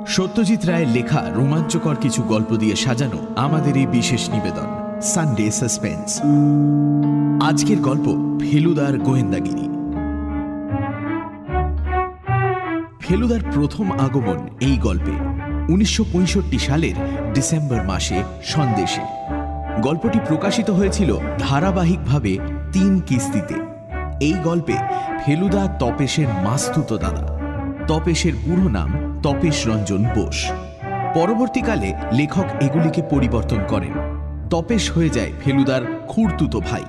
সত্যজিৎ রায়ের লেখা রোমাঞ্চকর কিছু গল্প দিয়ে সাজানো আমাদের এই বিশেষ নিবেদন সানডে সাসপেন্স। আজকের গল্প ফেলুদার গোয়েন্দাগিরি। ফেলুদার প্রথম আগমন এই গল্পে 1965 সালের ডিসেম্বর মাসে সন্দেশে। গল্পটি প্রকাশিত হয়েছিল ধারাবাহিকভাবে 3 কিস্তিতে। এই গল্পে ফেলুদা তপেশের মাস্তুতো দাদা। তপেশের পুরো নাম তপেশ রঞ্জন বোস। পরবর্তীকালে লেখক এগুলিকে পরিবর্তন করেন। তপেশ হয়ে যায় ফেলুদার খুড়তুতো ভাই।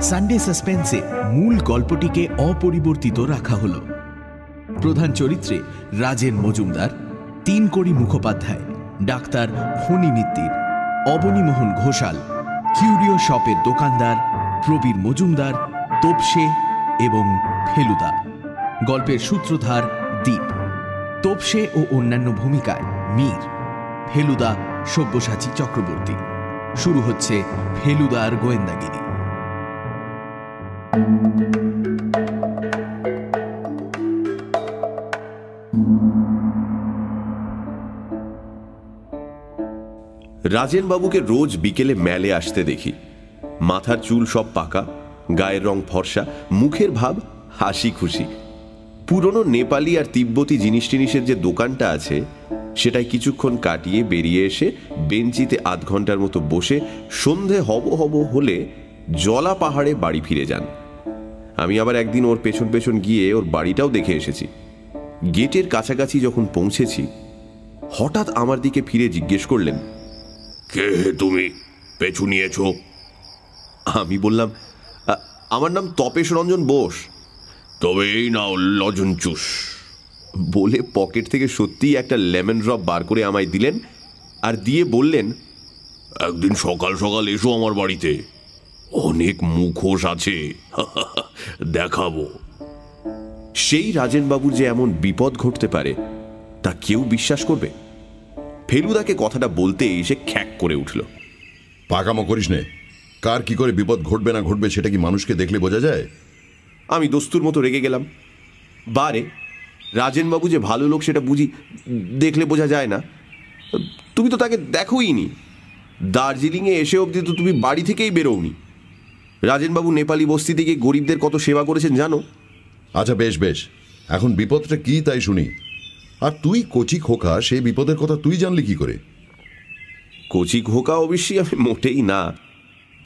সানডে সাসপেন্সে মূল গল্পটিকে অপরিবর্তিত রাখা হল। প্রধান চরিত্রে রাজেন মজুমদার, তিনকড়ি মুখোপাধ্যায়, ডাক্তার ফণী মিত্তির, অবনীমোহন ঘোষাল, কিউরিও শপের দোকানদার প্রবীর মজুমদার, তোপসে এবং ফেলুদা। গল্পের সূত্রধার দীপ। তোপসে ও অন্যান্য ভূমিকায় মীর, ফেলুদা সব্যসাচী চক্রবর্তী। শুরু হচ্ছে ফেলুদার গোয়েন্দাগিরি। রাজেন বাবুকে রোজ বিকেলে মেলে আসতে দেখি। মাথার চুল সব পাকা, গায়ের রং ফর্সা, মুখের ভাব হাসি খুশি। পুরনো নেপালি আর তিব্বতী জিনিস টিনিসের যে দোকানটা আছে সেটাই কিছুক্ষণ কাটিয়ে বেরিয়ে এসে বেঞ্চিতে আধ ঘন্টার মতো বসে সন্ধে হব হলে জলা পাহাড়ে বাড়ি ফিরে যান। আমি আবার একদিন ওর পেছন পেছন গিয়ে ওর বাড়িটাও দেখে এসেছি। গেটের কাছাকাছি যখন পৌঁছেছি হঠাৎ আমার দিকে ফিরে জিজ্ঞেস করলেন, কে তুমি, পেছু নিয়েছ? আমি বললাম, আমার নাম তপেশ রঞ্জন বোস। তবে এই নাও লজন চুস বলে পকেট থেকে সত্যিই একটা লেমন ড্রপ বার করে আমায় দিলেন আর দিয়ে বললেন, একদিন সকাল সকাল এসো আমার বাড়িতে, অনেক মুখোশ আছে, দেখাবো। সেই রাজেন বাবুর যে এমন বিপদ ঘটতে পারে তা কেউ বিশ্বাস করবে? ফেলুদাকে কথাটা বলতে এসে খ্যাক করে উঠল। পাকামো করিস নে, কার কি করে বিপদ ঘটবে না ঘটবে সেটা কি মানুষকে দেখলে বোঝা যায়? আমি দস্তুর মতো রেগে গেলাম। বারে, রাজেনবাবু যে ভালো লোক সেটা বুঝি, দেখলে বোঝা যায় না? তুমি তো তাকে দেখোইনি। দার্জিলিংয়ে এসে অবধি তো তুমি বাড়ি থেকেই বেরোওনি। রাজেনবাবু নেপালি বস্তিতে গিয়ে গরিবদের কত সেবা করেছেন জানো? আচ্ছা বেশ বেশ, এখন বিপদটা কি তাই শুনি। আর তুই কচি খোকা, সেই বিপদের কথা তুই জানলি কি করে? কচি খোকা অবশ্যই আমি মোটেই না,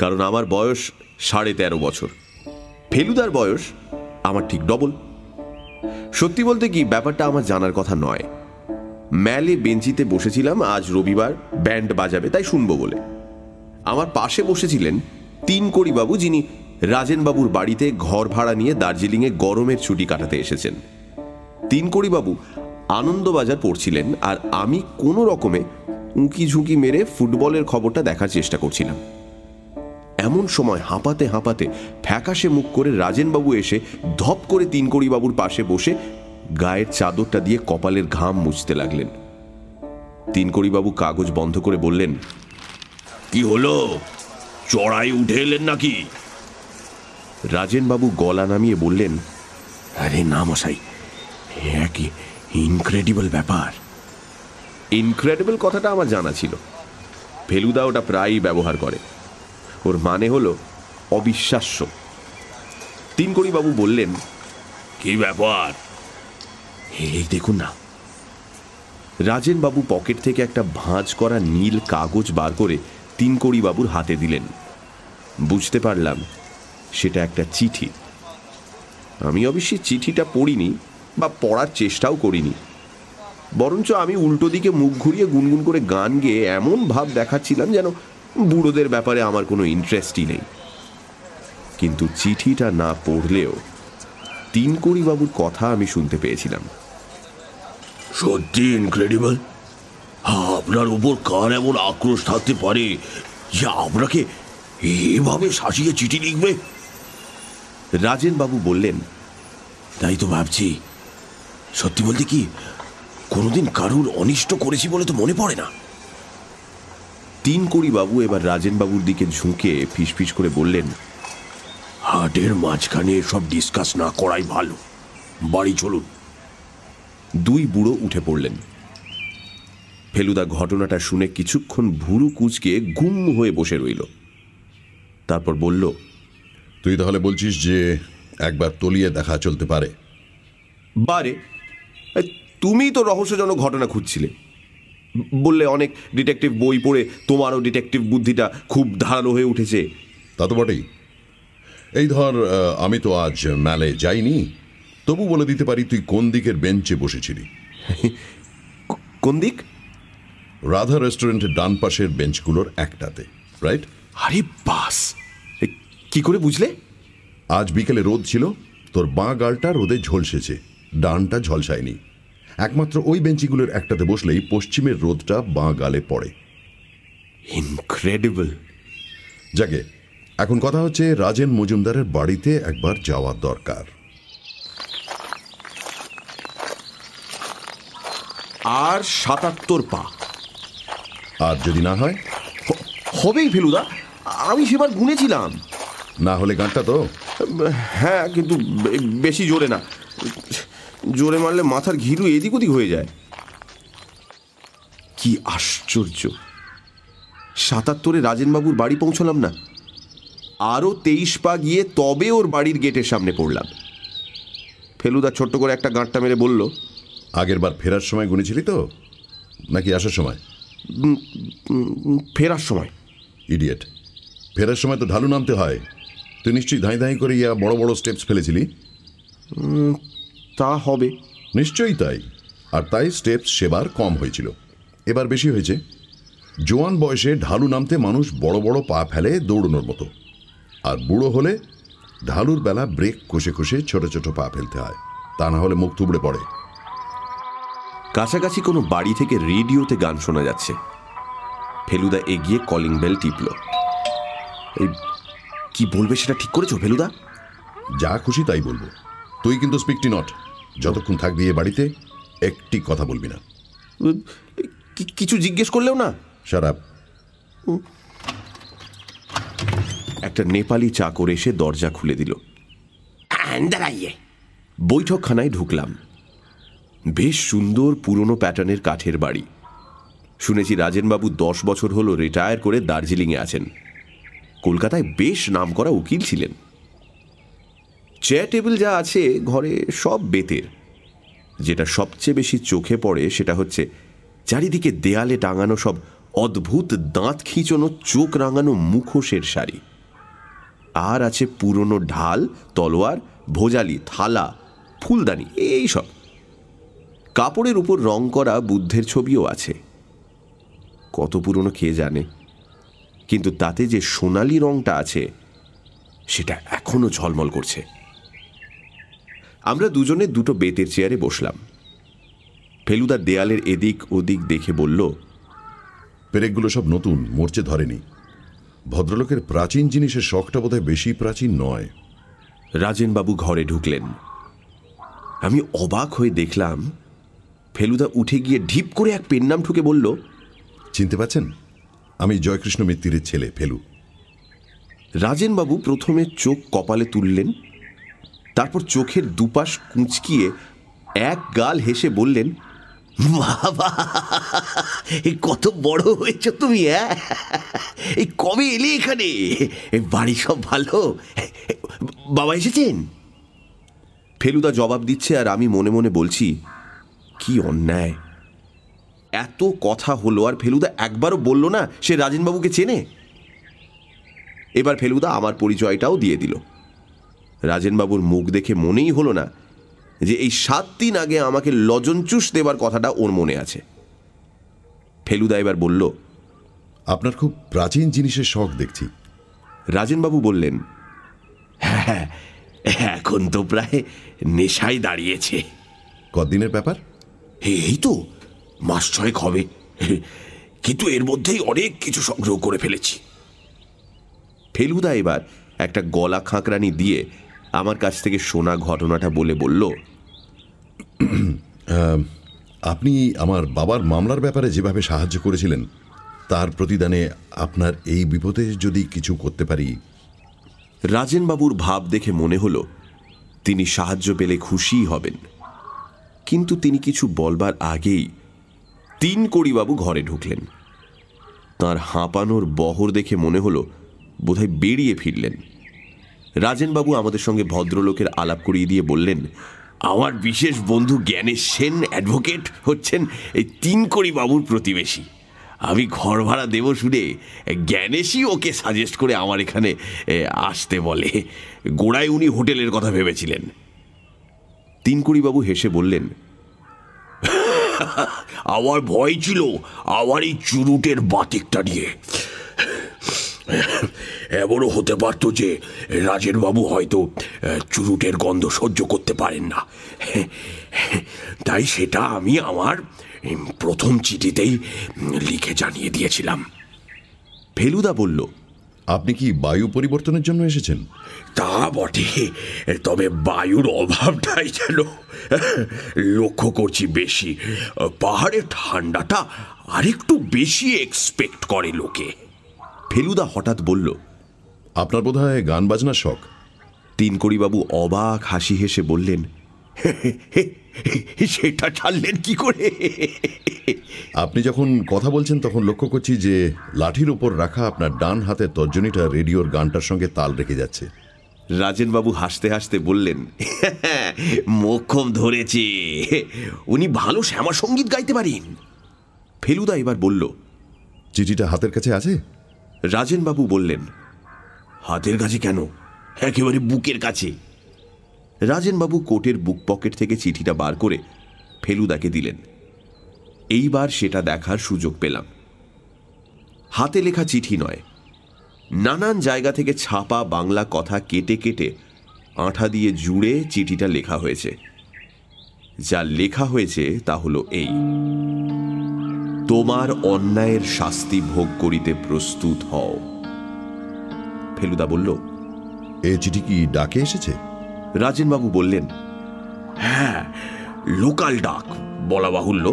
কারণ আমার বয়স 13.5 বছর। ফেলুদার বয়স আমার ঠিক ডবল। সত্যি বলতে কি, ব্যাপারটা আমার জানার কথা নয়। মেলে বেঞ্চিতে বসেছিলাম, আজ রবিবার, ব্যান্ড বাজাবে তাই শুনবো বলে। আমার পাশে বসেছিলেন তিনকড়ি বাবু, যিনি রাজেনবাবুর বাড়িতে ঘর ভাড়া নিয়ে দার্জিলিংয়ে গরমের ছুটি কাটাতে এসেছেন। তিনকড়ি বাবু আনন্দবাজার পড়ছিলেন আর আমি কোনো রকমে উঁকি ঝুঁকি মেরে ফুটবলের খবরটা দেখার চেষ্টা করছিলাম। এমন সময় হাঁপাতে হাঁপাতে ফ্যাকাশে মুখ করে রাজেনবাবু এসে ধপ করে তিনকড়ি বাবুর পাশে বসে গায়ের চাদরটা দিয়ে কপালের ঘাম মুছতে লাগলেন। তিনকড়ি বাবু কাগজ বন্ধ করে বললেন, কি হলো, চড়াই উঠে এলেন নাকি? রাজেনবাবু গলা নামিয়ে বললেন, আরে না মশাই, একই ইনক্রেডিবল ব্যাপার। ইনক্রেডিবল কথাটা আমার জানা ছিল। ফেলুদা ওটা প্রায়ই ব্যবহার করে। ওর মানে হলো অবিশ্বাস্য। তিনকড়ি বাবু বললেন, কি ব্যাপার? এই দেখুন না। রাজেন বাবু পকেট থেকে একটা ভাঁজ করা নীল কাগজ বার করে তিনকড়ি বাবুর হাতে দিলেন। বুঝতে পারলাম সেটা একটা চিঠি। আমি অবশ্যই চিঠিটা পড়িনি বা পড়ার চেষ্টাও করিনি, বরঞ্চ আমি উল্টো দিকে মুখ ঘুরিয়ে গুনগুন করে গান গেয়ে এমন ভাব দেখাচ্ছিলাম যেন বুড়োদের ব্যাপারে আমার কোনো ইন্টারেস্টই নেই। কিন্তু চিঠিটা না পড়লেও তিনকড়ি বাবুর কথা আমি শুনতে পেয়েছিলাম। সত্যি ইনক্রেডিবল। আপনার উপর কার এমন আক্রোশ থাকতে পারে যে আপনাকে এভাবে শাসিয়ে চিঠি লিখবে? রাজেন বাবু বললেন, তাই তো ভাবছি। সত্যি বলতে কি, কোনোদিন কারুর অনিষ্ট করেছি বলে তো মনে পড়ে না। তিনকড়ি বাবু এবার রাজেন বাবুর দিকে ঝুঁকে ফিসফিস করে বললেন, হাটের মাঝখানে সব ডিসকাস না করাই ভালো, বাড়ি চলুন। দুই বুড়ো উঠে পড়লেন। ফেলুদা ঘটনাটা শুনে কিছুক্ষণ ভুরু কুঁচকে গুম হয়ে বসে রইল। তারপর বলল, তুই তাহলে বলছিস যে একবার তলিয়ে দেখা চলতে পারে? বারে, তুমি তো রহস্যজনক ঘটনা খুঁজছিলে, বললে অনেক ডিটেকটিভ বই পড়ে তোমারও ডিটেকটিভ বুদ্ধিটা খুব ধারালো হয়ে উঠেছে। তা তো বটেই। এই ধর, আমি তো আজ ম্যালে যাইনি, তবু বলে দিতে পারি তুই কোন দিকের বেঞ্চে বসেছিলি। কোন দিক? রাধা রেস্টুরেন্টের ডান পাশের বেঞ্চগুলোর একটাতে, রাইট? আরে বাস, কি করে বুঝলে? আজ বিকেলে রোদ ছিল, তোর বাঁ গালটা রোদে ঝলসেছে, ডানটা ঝলসায়নি। একমাত্র ওই বেঞ্চিগুলোর একটাতে বসলেই পশ্চিমের রোদটা বাঁ গালে পড়ে। ইনক্রেডিবল। যাকে, এখন কথা হচ্ছে রাজেন মজুমদারের বাড়িতে একবার যাওয়া দরকার। আর ৭৭ পা। আর যদি না হয়? হবেই ফেলুদা, আমি সেবার গুনেছিলাম। না হলে গাঁটটা তো? হ্যাঁ, কিন্তু বেশি জোরে না, জোরে মারলে মাথার ঘিলু এদিক ওদিক হয়ে যায়। কি আশ্চর্য, ৭৭-এ রাজেনবাবুর বাড়ি পৌঁছলাম না, আরও ২৩ পা গিয়ে তবে ওর বাড়ির গেটের সামনে পড়লাম। ফেলুদা ছোট্ট করে একটা গাঁটটা মেরে বলল, আগের বার ফেরার সময় গুনেছিলি তো, নাকি আসার সময়? ফেরার সময়। ইডিয়েট, ফেরার সময় তো ঢালু নামতে হয়। তুই নিশ্চয়ই ধাঁই ধাঁই করে ইয়া বড় বড় স্টেপস ফেলেছিলি। তা হবে। নিশ্চয়ই তাই, আর তাই স্টেপস সেবার কম হয়েছিল, এবার বেশি হয়েছে। জোয়ান বয়সে ঢালু নামতে মানুষ বড় বড় পা ফেলে দৌড়নোর মতো, আর বুড়ো হলে ঢালুর বেলা ব্রেক কষে কষে ছোট ছোট পা ফেলতে হয়, তা না হলে মুখ থুবড়ে পড়ে। কাছাকাছি কোনো বাড়ি থেকে রেডিওতে গান শোনা যাচ্ছে। ফেলুদা এগিয়ে কলিং বেল টিপল। এই কি বলবে সেটা ঠিক করেছো ফেলুদা? যা খুশি তাই বলবো, তুই কিন্তু স্পিকটি নট। যতক্ষণ থাকবি এ বাড়িতে একটি কথা বলবি না। কিছু জিজ্ঞেস করলেও না? Shut up. একটা নেপালি চাকর এসে দরজা খুলে দিল। বৈঠকখানায় ঢুকলাম। বেশ সুন্দর পুরনো প্যাটার্নের কাঠের বাড়ি। শুনেছি রাজেনবাবু 10 বছর হলো রিটায়ার করে দার্জিলিংয়ে আছেন। কলকাতায় বেশ নামকরা উকিল ছিলেন। চেয়ার টেবিল যা আছে ঘরে সব বেতের। যেটা সবচেয়ে বেশি চোখে পড়ে সেটা হচ্ছে চারিদিকে দেয়ালে টাঙানো সব অদ্ভুত দাঁত খিঁচোনো চোখ রাঙানো মুখোশের শাড়ি। আর আছে পুরনো ঢাল, তলোয়ার, ভোজালি, থালা, ফুলদানি, এই সব। কাপড়ের উপর রং করা বুদ্ধের ছবিও আছে। কত পুরনো কে জানে, কিন্তু তাতে যে সোনালি রংটা আছে সেটা এখনো ঝলমল করছে। আমরা দুজনে দুটো বেতের চেয়ারে বসলাম। ফেলুদা দেয়ালের এদিক ওদিক দেখে বলল, পেরেকগুলো সব নতুন, মরচে ধরেনি। ভদ্রলোকের প্রাচীন জিনিসের শখটা বোধহয় বেশি প্রাচীন নয়। রাজেনবাবু ঘরে ঢুকলেন। আমি অবাক হয়ে দেখলাম ফেলুদা উঠে গিয়ে ঢিপ করে এক পেন নাম ঠুকে বলল, চিনতে পাচ্ছেন? আমি জয়কৃষ্ণ মিত্তিরের ছেলে ফেলু। রাজেনবাবু প্রথমে চোখ কপালে তুললেন, তারপর চোখের দুপাশ কুঁচকিয়ে এক গাল হেসে বললেন, বাবা, কত বড় হয়েছ তুমি! এই কবে এলে এখানে? বাড়ি সব ভালো? বাবা এসেছেন? ফেলুদা জবাব দিচ্ছে আর আমি মনে মনে বলছি, কি অন্যায়! এত কথা হলো আর ফেলুদা একবারও বলল না সে রাজেনবাবুকে চেনে। এবার ফেলুদা আমার পরিচয়টাও দিয়ে দিল। রাজেনবাবুর মুখ দেখে মনেই হলো না যে এই 7 দিন আগে আমাকে লজনচুষ দেবার কথাটা ওর মনে আছে। ফেলুদা এবার বলল, আপনার খুব প্রাচীন জিনিসের শখ দেখছি। রাজেনবাবু বললেন, হ্যাঁ, এখন তো প্রায় নেশায় দাঁড়িয়েছে। কদিনের ব্যাপার? এই তো মাস 6 হবে, কিন্তু এর মধ্যেই অনেক কিছু সংগ্রহ করে ফেলেছি। ফেলুদা এবার একটা গলা খাঁকরানি দিয়ে আমার কাছ থেকে শোনা ঘটনাটা বলে বলল, আপনি আমার বাবার মামলার ব্যাপারে যেভাবে সাহায্য করেছিলেন, তার প্রতিদানে আপনার এই বিপদে যদি কিছু করতে পারি। রাজেনবাবুর ভাব দেখে মনে হলো তিনি সাহায্য পেলে খুশিই হবেন, কিন্তু তিনি কিছু বলবার আগেই তিনকড়িবাবু ঘরে ঢুকলেন। তাঁর হাঁপানোর বহর দেখে মনে হলো বোধহয় বেরিয়ে ফিরলেন। রাজেনবাবু আমাদের সঙ্গে ভদ্রলোকের আলাপ করিয়ে দিয়ে বললেন, আমার বিশেষ বন্ধু জ্ঞানেশ সেন অ্যাডভোকেট হচ্ছেন এই তিনকড়িবাবুর প্রতিবেশী। আমি ঘর ভাড়া দেব শুনে জ্ঞানেশই ওকে সাজেস্ট করে আমার এখানে আসতে বলে। গোড়ায় উনি হোটেলের কথা ভেবেছিলেন। তিনকড়িবাবু হেসে বললেন, আমার ভয় ছিল আমার এই চুরুটের বাতিকটা নিয়ে। এমনও হতে পারত যে রাজেনবাবু হয়তো চুরুটের গন্ধ সহ্য করতে পারেন না, তাই সেটা আমি আমার প্রথম চিঠিতেই লিখে জানিয়ে দিয়েছিলাম। ফেলুদা বলল, আপনি কি বায়ু পরিবর্তনের জন্য এসেছেন? তা বটে, তবে বায়ুর অভাবটাই যেন লক্ষ্য করছি বেশি। পাহাড়ের ঠান্ডাটা আরেকটু বেশি এক্সপেক্ট করে লোকে। ফেলুদা হঠাৎ বলল, আপনার বোধহয় গান বাজনার শখ। তিনকড়িবাবু অবাক হাসি হেসে বললেন, সেটা ছাড়লেন কি করে? আপনি যখন কথা বলছেন তখন লক্ষ্য করছি যে লাঠির ওপর রাখা আপনার ডান হাতের তর্জনীটা রেডিওর গানটার সঙ্গে তাল রেখে যাচ্ছে। রাজেনবাবু হাসতে হাসতে বললেন, মোক্ষম ধরেছে, উনি ভালো শ্যামা সঙ্গীত গাইতে পারেন। ফেলুদা এবার বলল, চিঠিটা হাতের কাছে আছে? রাজেনবাবু বললেন, হাতের কাছে কেন, একেবারে বুকের কাছে। রাজেনবাবু কোটের বুক পকেট থেকে চিঠিটা বার করে ফেলুদাকে দিলেন। এইবার সেটা দেখার সুযোগ পেলাম। হাতে লেখা চিঠি নয়, নানান জায়গা থেকে ছাপা বাংলা কথা কেটে কেটে আঠা দিয়ে জুড়ে চিঠিটা লেখা হয়েছে। যা লেখা হয়েছে তা হলো এই: তোমার অন্যায়ের শাস্তি ভোগ করিতে প্রস্তুত হও। ফেলুদা বলল, এ চিঠি কি ডাকে এসেছে? রাজেনবাবু বললেন, হ্যাঁ, লোকাল ডাক বলা বাহুল্য।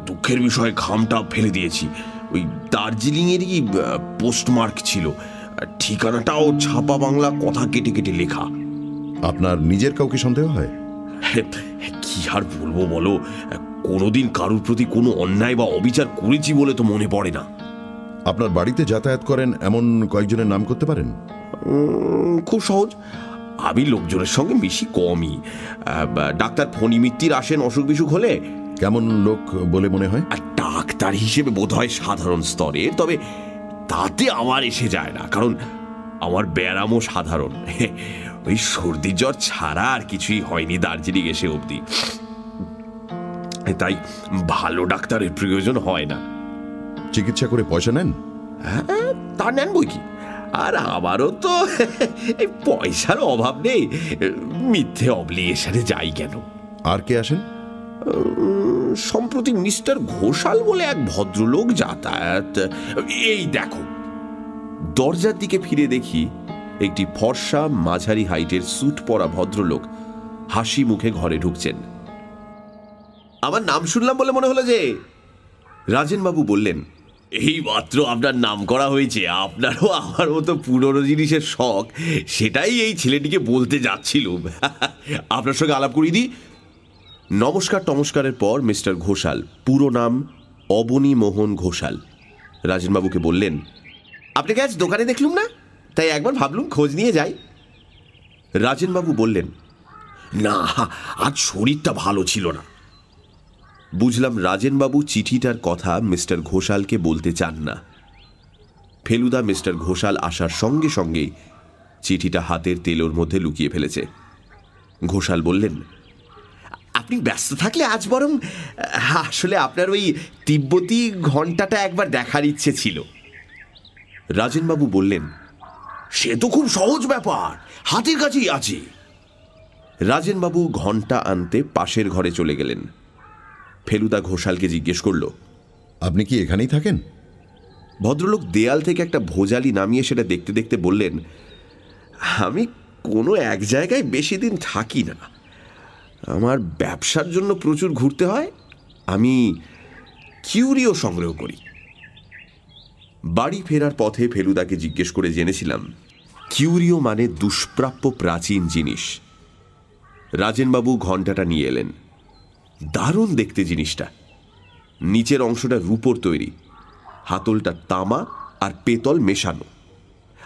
দুঃখের বিষয়ে খামটা ফেলে দিয়েছি। ওই দার্জিলিংয়েরই পোস্টমার্ক ছিল, ঠিকানাটাও ছাপা বাংলা কথা কেটে কেটে লেখা। আপনার নিজের কাউকে সন্দেহ হয়? কি আর বলবো বলো, কোনোদিন কারুর প্রতি কোনো অন্যায় বা অবিচার করেছি বলে তো মনে পড়ে না। আপনার বাড়িতে যাতায়াত করেন এমন কয়েকজনের নাম করতে পারেন? খুব সহজ, আমি লোকজনের সঙ্গে বেশি কমই। ডাক্তার ফণি মিত্তির আসেন অসুখ বিসুখ হলে। কেমন লোক বলে মনে হয়? আর ডাক্তার হিসেবে বোধ হয় সাধারণ স্তরের, তবে তাতে আমার এসে যায় না, কারণ আমার ব্যায়ামও সাধারণ। ওই সর্দি জ্বর ছাড়া আর কিছুই হয়নি দার্জিলিং এসে অবধি, তাই ভালো ডাক্তারের প্রয়োজন হয় না। চিকিৎসা করে পয়সা নেন? হ্যাঁ, তা নেন বই কি। আর আমারও তো এই পয়সার অভাব নেই, মিথ্যে অব্লিগেশনে যাই কেন। আর কে আসেন? সম্প্রতি মিস্টার ঘোষাল বলে এক ভদ্রলোক যাতায়াত। এই দেখো। দরজার দিকে ফিরে দেখি একটি ফর্সা মাঝারি হাইটের স্যুট পরা ভদ্রলোক হাসি মুখে ঘরে ঢুকছেন। আমার নাম শুনলাম বলে মনে হলো যে। রাজেনবাবু বললেন, এই মাত্র আপনার নাম করা হয়েছে, আপনারও আমার মতো পুরনো জিনিসের শখ, সেটাই এই ছেলেটিকে বলতে যাচ্ছিল। আপনার সঙ্গে আলাপ করিয়ে দিই। নমস্কার টমস্কারের পর মিস্টার ঘোষাল, পুরো নাম অবনী মোহন ঘোষাল, রাজেনবাবুকে বললেন, আপনাকে আজ দোকানে দেখলুম না, তাই একবার ভাবলুম খোঁজ নিয়ে যাই। রাজেনবাবু বললেন, না, আজ শরীরটা ভালো ছিল না। বুঝলাম রাজেনবাবু চিঠিটার কথা মিস্টার ঘোষালকে বলতে চান না। ফেলুদা মিস্টার ঘোষাল আসার সঙ্গে সঙ্গেই চিঠিটা হাতের তেলোর মধ্যে লুকিয়ে ফেলেছে। ঘোষাল বললেন, আপনি ব্যস্ত থাকলে আজ বরং আসলে আপনার ওই তিব্বতী ঘণ্টাটা একবার দেখার ইচ্ছে ছিল। রাজেনবাবু বললেন, সে তো খুব সহজ ব্যাপার, হাতের কাছেই আছে। রাজেনবাবু ঘণ্টা আনতে পাশের ঘরে চলে গেলেন। ফেলুদা ঘোষালকে জিজ্ঞেস করল, আপনি কি এখানেই থাকেন? ভদ্রলোক দেয়াল থেকে একটা ভোজালি নামিয়ে সেটা দেখতে দেখতে বললেন, আমি কোনো এক জায়গায় বেশি দিন থাকি না, আমার ব্যবসার জন্য প্রচুর ঘুরতে হয়, আমি কিউরিও সংগ্রহ করি। বাড়ি ফেরার পথে ফেলুদাকে জিজ্ঞেস করে জেনেছিলাম কিউরিও মানে দুষ্প্রাপ্য প্রাচীন জিনিস। রাজেনবাবু ঘণ্টাটা নিয়ে এলেন। দারুণ দেখতে জিনিসটা, নিচের অংশটা রূপোর তৈরি, হাতলটা তামা আর পেতল মেশানো,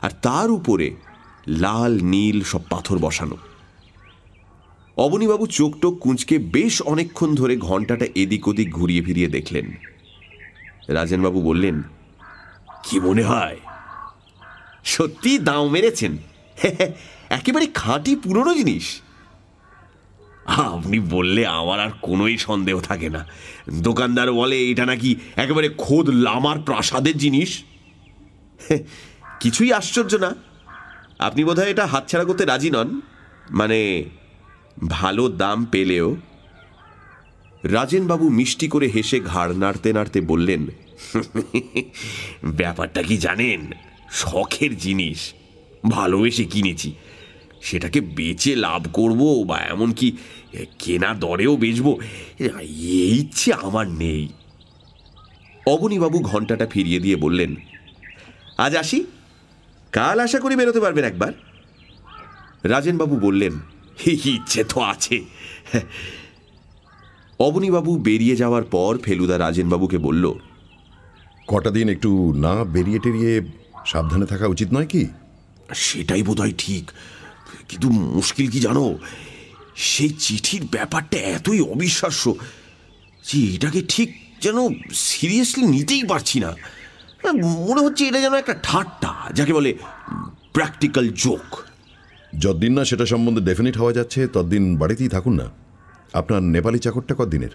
আর তার উপরে লাল নীল সব পাথর বসানো। অবনীবাবু চোখ টোক কুঁচকে বেশ অনেকক্ষণ ধরে ঘণ্টাটা এদিক ওদিক ঘুরিয়ে ফিরিয়ে দেখলেন। রাজেনবাবু বললেন, কি মনে হয়? সত্যি দাম মেরেছেন, একেবারে খাঁটি পুরনো জিনিস। আপনি বললে আমার আর কোনোই সন্দেহ থাকে না। দোকানদার বলে এটা নাকি একেবারে খোদ লামার প্রাসাদের জিনিস। কিছুই আশ্চর্য না। আপনি বোধহয় এটা হাতছাড়া করতে রাজি নন, মানে ভালো দাম পেলেও। রাজেনবাবু মিষ্টি করে হেসে ঘাড় নাড়তে নাড়তে বললেন, ব্যাপারটা কি জানেন, শখের জিনিস, ভালোবেসে কিনেছি। সেটাকে বেচে লাভ করব বা এমনকি কেনা দরেও বেচবো এই ইচ্ছে আমার নেই। অবনীবাবু ঘণ্টাটা ফিরিয়ে দিয়ে বললেন, আজ আসি, কাল আশা করি বেরোতে পারবেন একবার। রাজেনবাবু বললেন, ইচ্ছে তো আছে। অবনীবাবু বেরিয়ে যাওয়ার পর ফেলুদা রাজেনবাবুকে বলল, কটা দিন একটু না বেরিয়ে টেরিয়ে সাবধানে থাকা উচিত নয় কি? সেটাই বোধহয় ঠিক, কিন্তু মুশকিল কি জানো, সেই চিঠির ব্যাপারটা এতই অবিশ্বাস্য যে এটাকে ঠিক যেন সিরিয়াসলি নিতেই পারছি না। মনে হচ্ছে এটা যেন একটা ঠাট্টা, যাকে বলে প্র্যাকটিক্যাল জোক। যতদিন না সেটা সম্বন্ধে ডেফিনিট হওয়া যাচ্ছে ততদিন বাড়িতেই থাকুন না। আপনার নেপালি চাকরটা কতদিনের?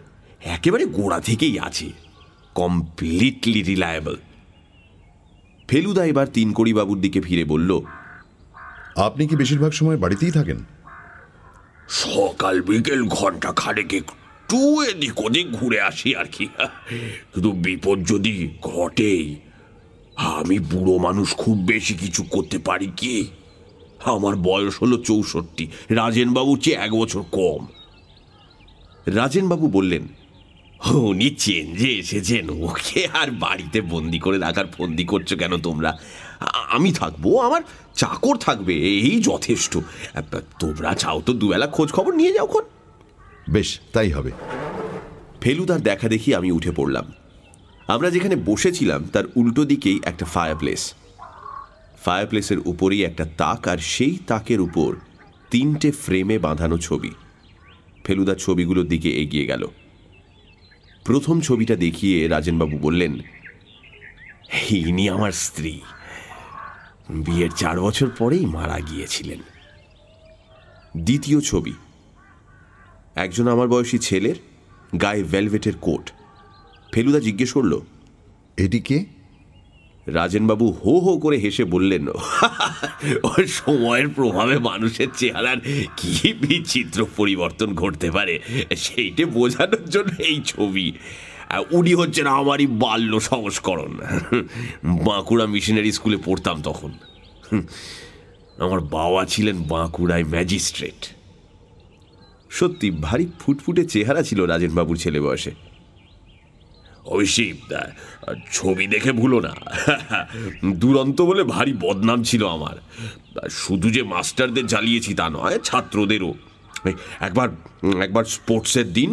একেবারে গোড়া থেকেই আছে, কমপ্লিটলি রিলায়েবল। ফেলুদা এবার তিনকড়িবাবুর দিকে ফিরে বলল, আপনি কি বেশিরভাগ সময় বাড়িতেই থাকেন? সকাল বিকেল ঘন্টা খানেক একটু এদিক ওদিক ঘুরে আসি আর কি। কিন্তু বিপদ যদি ঘটেই, আমি বুড়ো মানুষ, খুব বেশি কিছু করতে পারি কি? আমার বয়স হলো 64, রাজেনবাবুর চেয়ে 1 বছর কম। রাজেনবাবু বললেন, উনি চেঞ্জে এসেছেন, ওকে আর বাড়িতে বন্দি করে রাখার ফন্দি করছো কেন তোমরা? আমি থাকবো, আমার চাকর থাকবে, এই যথেষ্ট। তোমরা চাও তো দুবেলা খোঁজ খবর নিয়ে যাও। বেশ, তাই হবে। ফেলুদার দেখা দেখি আমি উঠে পড়লাম। আমরা যেখানে বসেছিলাম তার উল্টো দিকেই একটা ফায়ারপ্লেস। ফায়ারপ্লেসের উপরেই একটা তাক, আর সেই তাকের উপর 3টে ফ্রেমে বাঁধানো ছবি। ফেলুদা ছবিগুলোর দিকে এগিয়ে গেল। প্রথম ছবিটা দেখিয়ে রাজেনবাবু বললেন, ইনি আমার স্ত্রী, বিয়ের 4 বছর পরেই মারা গিয়েছিলেন। দ্বিতীয় ছবি, একজন আমার বয়সী ছেলের, গায়ে ভেলভেটের কোট। ফেলুদা জিজ্ঞেস করল, এটি কে? রাজেনবাবু হো হো করে হেসে বললেন, ওর সময়ের প্রভাবে মানুষের চেহারার কি বিচিত্র পরিবর্তন ঘটতে পারে সেইটা বোঝানোর জন্য এই ছবি। উনি হচ্ছেন আমারই বাল্য সংস্করণ। বাঁকুড়া মিশনারি স্কুলে পড়তাম তখন। আমার বাবা ছিলেন বাঁকুড়ায় ম্যাজিস্ট্রেট। সত্যি ভারী ফুটফুটে চেহারা ছিল রাজেনবাবুর ছেলে বয়সে। অবশ্যই ছবি দেখে ভুলো না, দুরন্ত বলে ভারী বদনাম ছিল আমার। শুধু যে মাস্টারদের জ্বালিয়েছি তা নয়, ছাত্রদেরও। একবার স্পোর্টসের দিন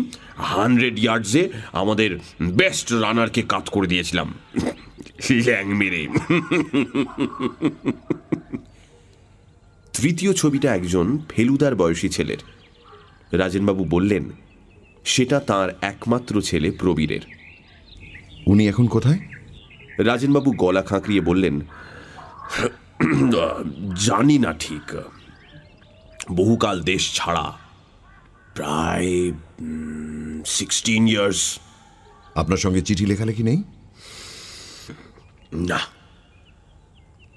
100 ইয়ার্ডসে আমাদের বেস্ট রানারকে কাট করে দিয়েছিলাম ল্যাং মেরে। তৃতীয় ছবিটা একজন ফেলুদার বয়সী ছেলের। রাজেনবাবু বললেন, সেটা তার একমাত্র ছেলে প্রবীরের। উনি এখন কোথায়? রাজেনবাবু গলা খাঁকড়িয়ে বললেন, জানি না ঠিক, বহুকাল দেশ ছাড়া, প্রায় 16 ইয়ার্স। আপনার সঙ্গে চিঠি লেখালেখি নেই? না।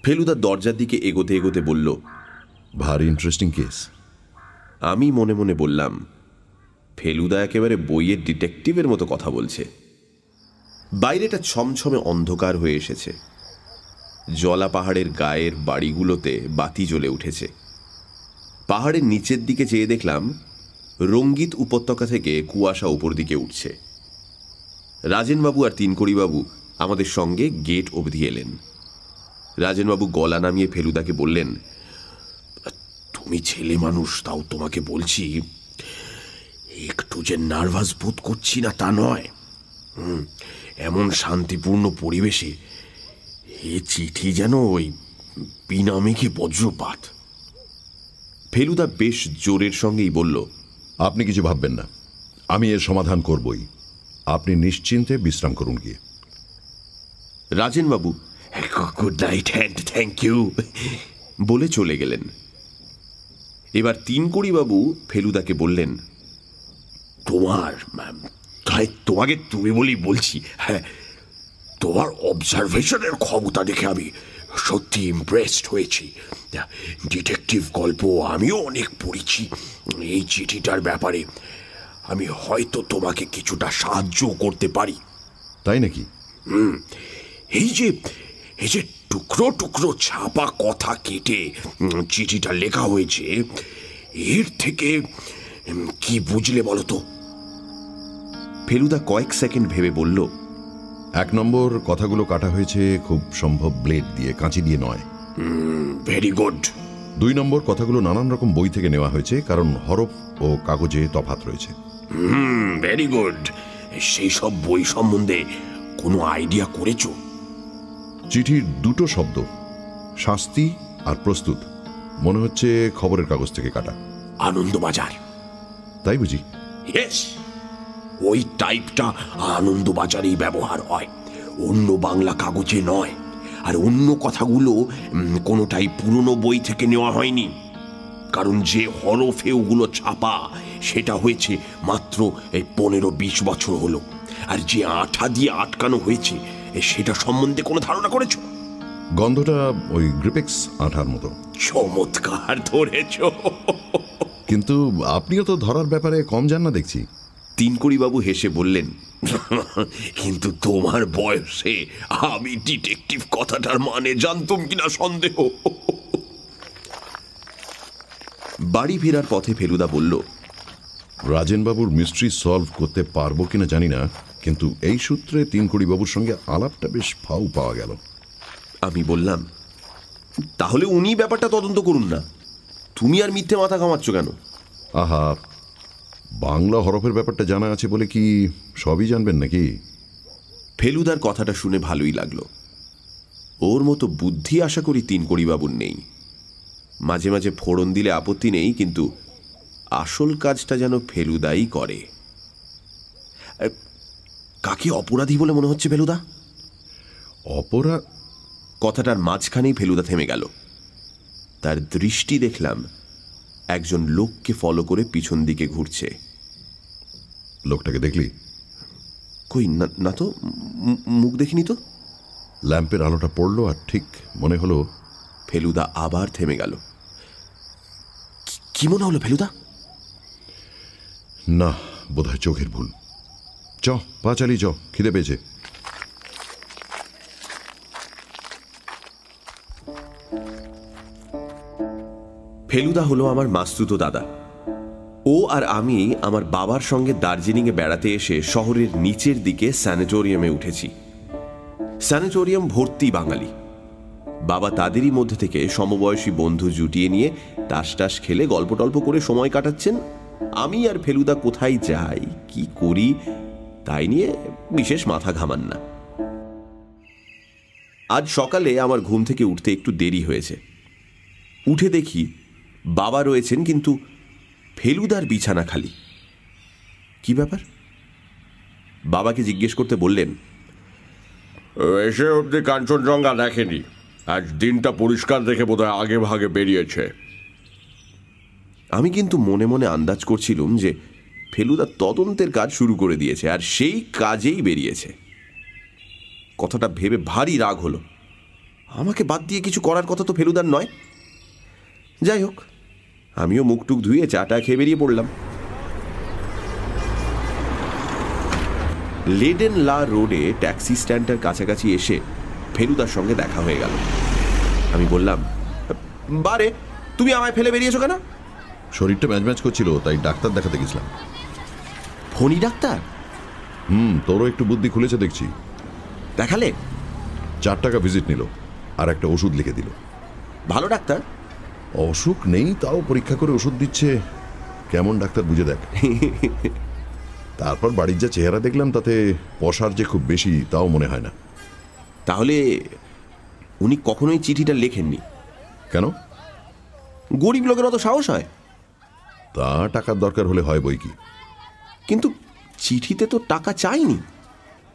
ফেলুদা দরজার দিকে এগোতে এগোতে বলল, ভারী ইন্টারেস্টিং কেস। আমি মনে মনে বললাম, ফেলুদা একেবারে বইয়ের ডিটেকটিভের মতো কথা বলছে। বাইরেটা ছমছমে অন্ধকার হয়ে এসেছে। জলা পাহাড়ের গায়ের বাড়িগুলোতে বাতি জ্বলে উঠেছে। পাহাড়ের নিচের দিকে চেয়ে দেখলাম রঙ্গিত উপত্যকা থেকে কুয়াশা উপর দিকে উঠছে। রাজেনবাবু আর তিনকড়িবাবু আমাদের সঙ্গে গেট অবধি এলেন। রাজেনবাবু গলা নামিয়ে ফেলুদাকে বললেন, তুমি ছেলে মানুষ, তাও তোমাকে বলছি, একটু যে নার্ভাস বোধ করছি না তা নয়, এমন শান্তিপূর্ণ পরিবেশে এ চিঠি যেন ওই বিনা মেঘে বজ্রপাত। ফেলুদা বেশ জোরের সঙ্গেই বলল, আপনি কিছু ভাববেন না, আমি এর সমাধান করবই। আপনি নিশ্চিন্তে বিশ্রাম করুন গিয়ে। Rajenbabu good night and thank you বলে চলে গেলেন। এবার তিনকড়িবাবু ফেলুদাকে বললেন, তোমাকে তুমি বলি বলছি। হ্যাঁ, তোমার অবজারভেশনের ক্ষমতা দেখে আমি সত্যি ইমপ্রেসড হয়েছি। ডিটেকটিভ গল্প আমিও অনেক পড়েছি। এই চিঠিটার ব্যাপারে আমি হয়তো তোমাকে কিছুটা সাহায্য করতে পারি। তাই নাকি? এই যে টুকরো টুকরো ছাপা কথা কেটে চিঠিটা লেখা হয়েছে, এর থেকে কি বুঝলে বলো তো? ফেলুদা কয়েক সেকেন্ড ভেবে বলল, 1 নম্বর, কথাগুলো কাটা হয়েছে খুব সম্ভব ব্লেড দিয়ে, কাঁচি দিয়ে নয়। Very good. 2 নম্বর, কথাগুলো নানান রকম বই থেকে নেওয়া হয়েছে, কারণ হরফ ও কাগজে তফাৎ রয়েছে। Very good. সেই সব বই সম্বন্ধে কোনো আইডিয়া করেছো? চিঠির 2টো শব্দ, শাস্তি আর প্রস্তুত, মনে হচ্ছে খবরের কাগজ থেকে কাটা। আনন্দবাজার। তাই বুঝি? ইয়েস, ওই টাইপটা আনন্দবাজারেই ব্যবহার হয়, অন্য বাংলা কাগজে নয়। আর অন্য কথাগুলো কোনোটাই পুরনো বই থেকে নেওয়া হয়নি, কারণ যে হরফে ওগুলো ছাপা সেটা হয়েছে মাত্র 15-20 বছর হলো। আর যে আঠা দিয়ে আটকানো হয়েছে সেটা সম্বন্ধে কোনো ধারণা করেছো? গন্ধটা ওই গ্রিপেক্স আঠার মতো। চমৎকার ধরেছো। কিন্তু আপনিও তো ধরার ব্যাপারে কম জান না দেখছি। তিনকড়িবাবু হেসে বললেন, কিন্তু তোমার বয়সে আমি ডিটেকটিভ কথাটার মানে জানতাম কিনা সন্দেহ। বাড়ি ফেরার পথে ফেলুদা বলল, রাজেনবাবুর মিস্ট্রি সলভ করতে পারবো কিনা জানি না, কিন্তু এই সূত্রে তিনকড়িবাবুর সঙ্গে আলাপটা বেশ ফাউ পাওয়া গেল। আমি বললাম, তাহলে উনি ব্যাপারটা তদন্ত করুন না, তুমি আর মিথ্যে মাথা ঘামাচ্ছ কেন? আহা, বাংলা হরফের ব্যাপারটা জানা আছে বলে কি সবই জানবেন নাকি? ফেলুদার কথাটা শুনে ভালোই লাগলো। ওর মতো বুদ্ধি আশা করি তিনকড়িবাবুর নেই। মাঝে মাঝে ফোড়ন দিলে আপত্তি নেই, কিন্তু আসল কাজটা যেন ফেলুদাই করে। কাকে অপরাধী বলে মনে হচ্ছে ফেলুদা? অপরাধ? কথাটার মাঝখানেই ফেলুদা থেমে গেল। তার দৃষ্টি দেখলাম একজন লোককে ফলো করে পিছন দিকে ঘুরছে। লোকটাকে দেখলি? কই না তো, মুখ দেখিনি তো। ল্যাম্পের আলোটা পড়লো আর ঠিক মনে হলো। ফেলুদা আবার থেমে গেল। কি মনে হলো ফেলুদা? না, বোধহয় চোখের ভুল। চ, পা চালিয়ে চ, খিদে পেয়েছে। ফেলুদা হলো আমার মাস্তুতো দাদা। ও আর আমি আমার বাবার সঙ্গে দার্জিলিংয়ে বেড়াতে এসে শহরের নিচের দিকে স্যানিটোরিয়ামে উঠেছি। স্যানিটোরিয়াম ভর্তি বাঙালি। বাবা তাদেরই মধ্যে থেকে সমবয়সী বন্ধু জুটিয়ে নিয়ে তাস টাস খেলে গল্প টল্প করে সময় কাটাচ্ছেন। আমি আর ফেলুদা কোথায় যাই, কি করি, তাই নিয়ে বিশেষ মাথা ঘামান না। আজ সকালে আমার ঘুম থেকে উঠতে একটু দেরি হয়েছে। উঠে দেখি বাবা রয়েছেন, কিন্তু ফেলুদার বিছানা খালি। কি ব্যাপার? বাবাকে জিজ্ঞেস করতে বললেন, এসে অব্দি কাঞ্চনজঙ্ঘা দেখেনি, আজ দিনটা পরিষ্কার দেখে বোধহয় আগে ভাগে বেরিয়েছে। আমি কিন্তু মনে মনে আন্দাজ করছিলাম যে ফেলুদা তদন্তের কাজ শুরু করে দিয়েছে, আর সেই কাজেই বেরিয়েছে। কথাটা ভেবে ভারী রাগ হলো। আমাকে বাদ দিয়ে কিছু করার কথা তো ফেলুদার নয়। যাই হোক, আমিও মুখটুক ধুয়ে চাটা খেয়ে বেরিয়ে পড়লাম। লেডেন লা রোডে ট্যাক্সি স্ট্যান্ডটার কাছাকাছি এসে ফেলুদার সঙ্গে দেখা হয়ে গেল। আমি বললাম, বারে তুমি আমায় ফেলে বেরিয়েছো কেন? শরীরটা ম্যাচ ম্যাচ করছিল, তাই ডাক্তার দেখাতে গেছিলাম। ফণি ডাক্তার? তোরও একটু বুদ্ধি খুলেছে দেখছি। দেখালে? 4 টাকা ভিজিট নিল, আর একটা ওষুধ লিখে দিল। ভালো ডাক্তার? অসুখ নেই, তাও পরীক্ষা করে ওষুধ দিচ্ছে। কেমন ডাক্তার বুঝে দেখ। তারপর বাড়ির যা চেহারা দেখলাম তাতে পসার যে খুব বেশি তাও মনে হয় না। তাহলে উনি কখনোই চিঠিটা লেখেননি? কেন? গরিব লোকের অত সাহস হয়? তা টাকার দরকার হলে হয় বই কি, কিন্তু চিঠিতে তো টাকা চাইনি।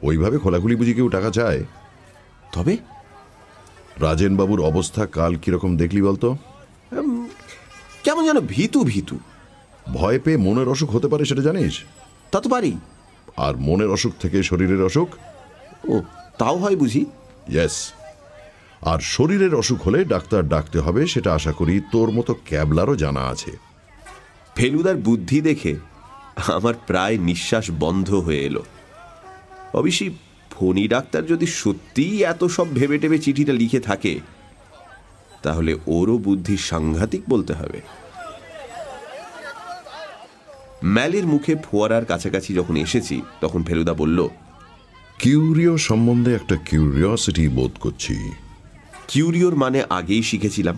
ওইভাবে খোলাখুলি বুঝি কেউ টাকা চায়? তবে রাজেনবাবুর অবস্থা কাল কিরকম দেখলি বলতো? কেমন যেন ভীতু ভীতু। ভয় পেয়ে মনের অসুখ হতে পারে সেটা জানিস? তা তো পারি। আর মনের অসুখ থেকে শরীরের অসুখ? ও, তাও হয় বুঝি? ইয়েস। আর শরীরের অসুখ হলে ডাক্তার ডাকতে হবে, সেটা আশা করি তোর মতো ক্যাবলারও জানা আছে। ফেলুদার বুদ্ধি দেখে আমার প্রায় নিঃশ্বাস বন্ধ হয়ে এলো। অবশ্যই ফণি ডাক্তার যদি সত্যিই এত সব ভেবে টেবে চিঠিটা লিখে থাকে, তাহলে ওরও বুদ্ধি সাংঘাতিক বলতে হবে। ম্যালের মুখে ফোয়ারার কাছাকাছি যখন এসেছি তখন ফেলুদা বলল, কিউরিও সম্বন্ধে একটা কিউরিওসিটি বোধ করছি। কিউরিওর মানে আগেই শিখেছিলাম,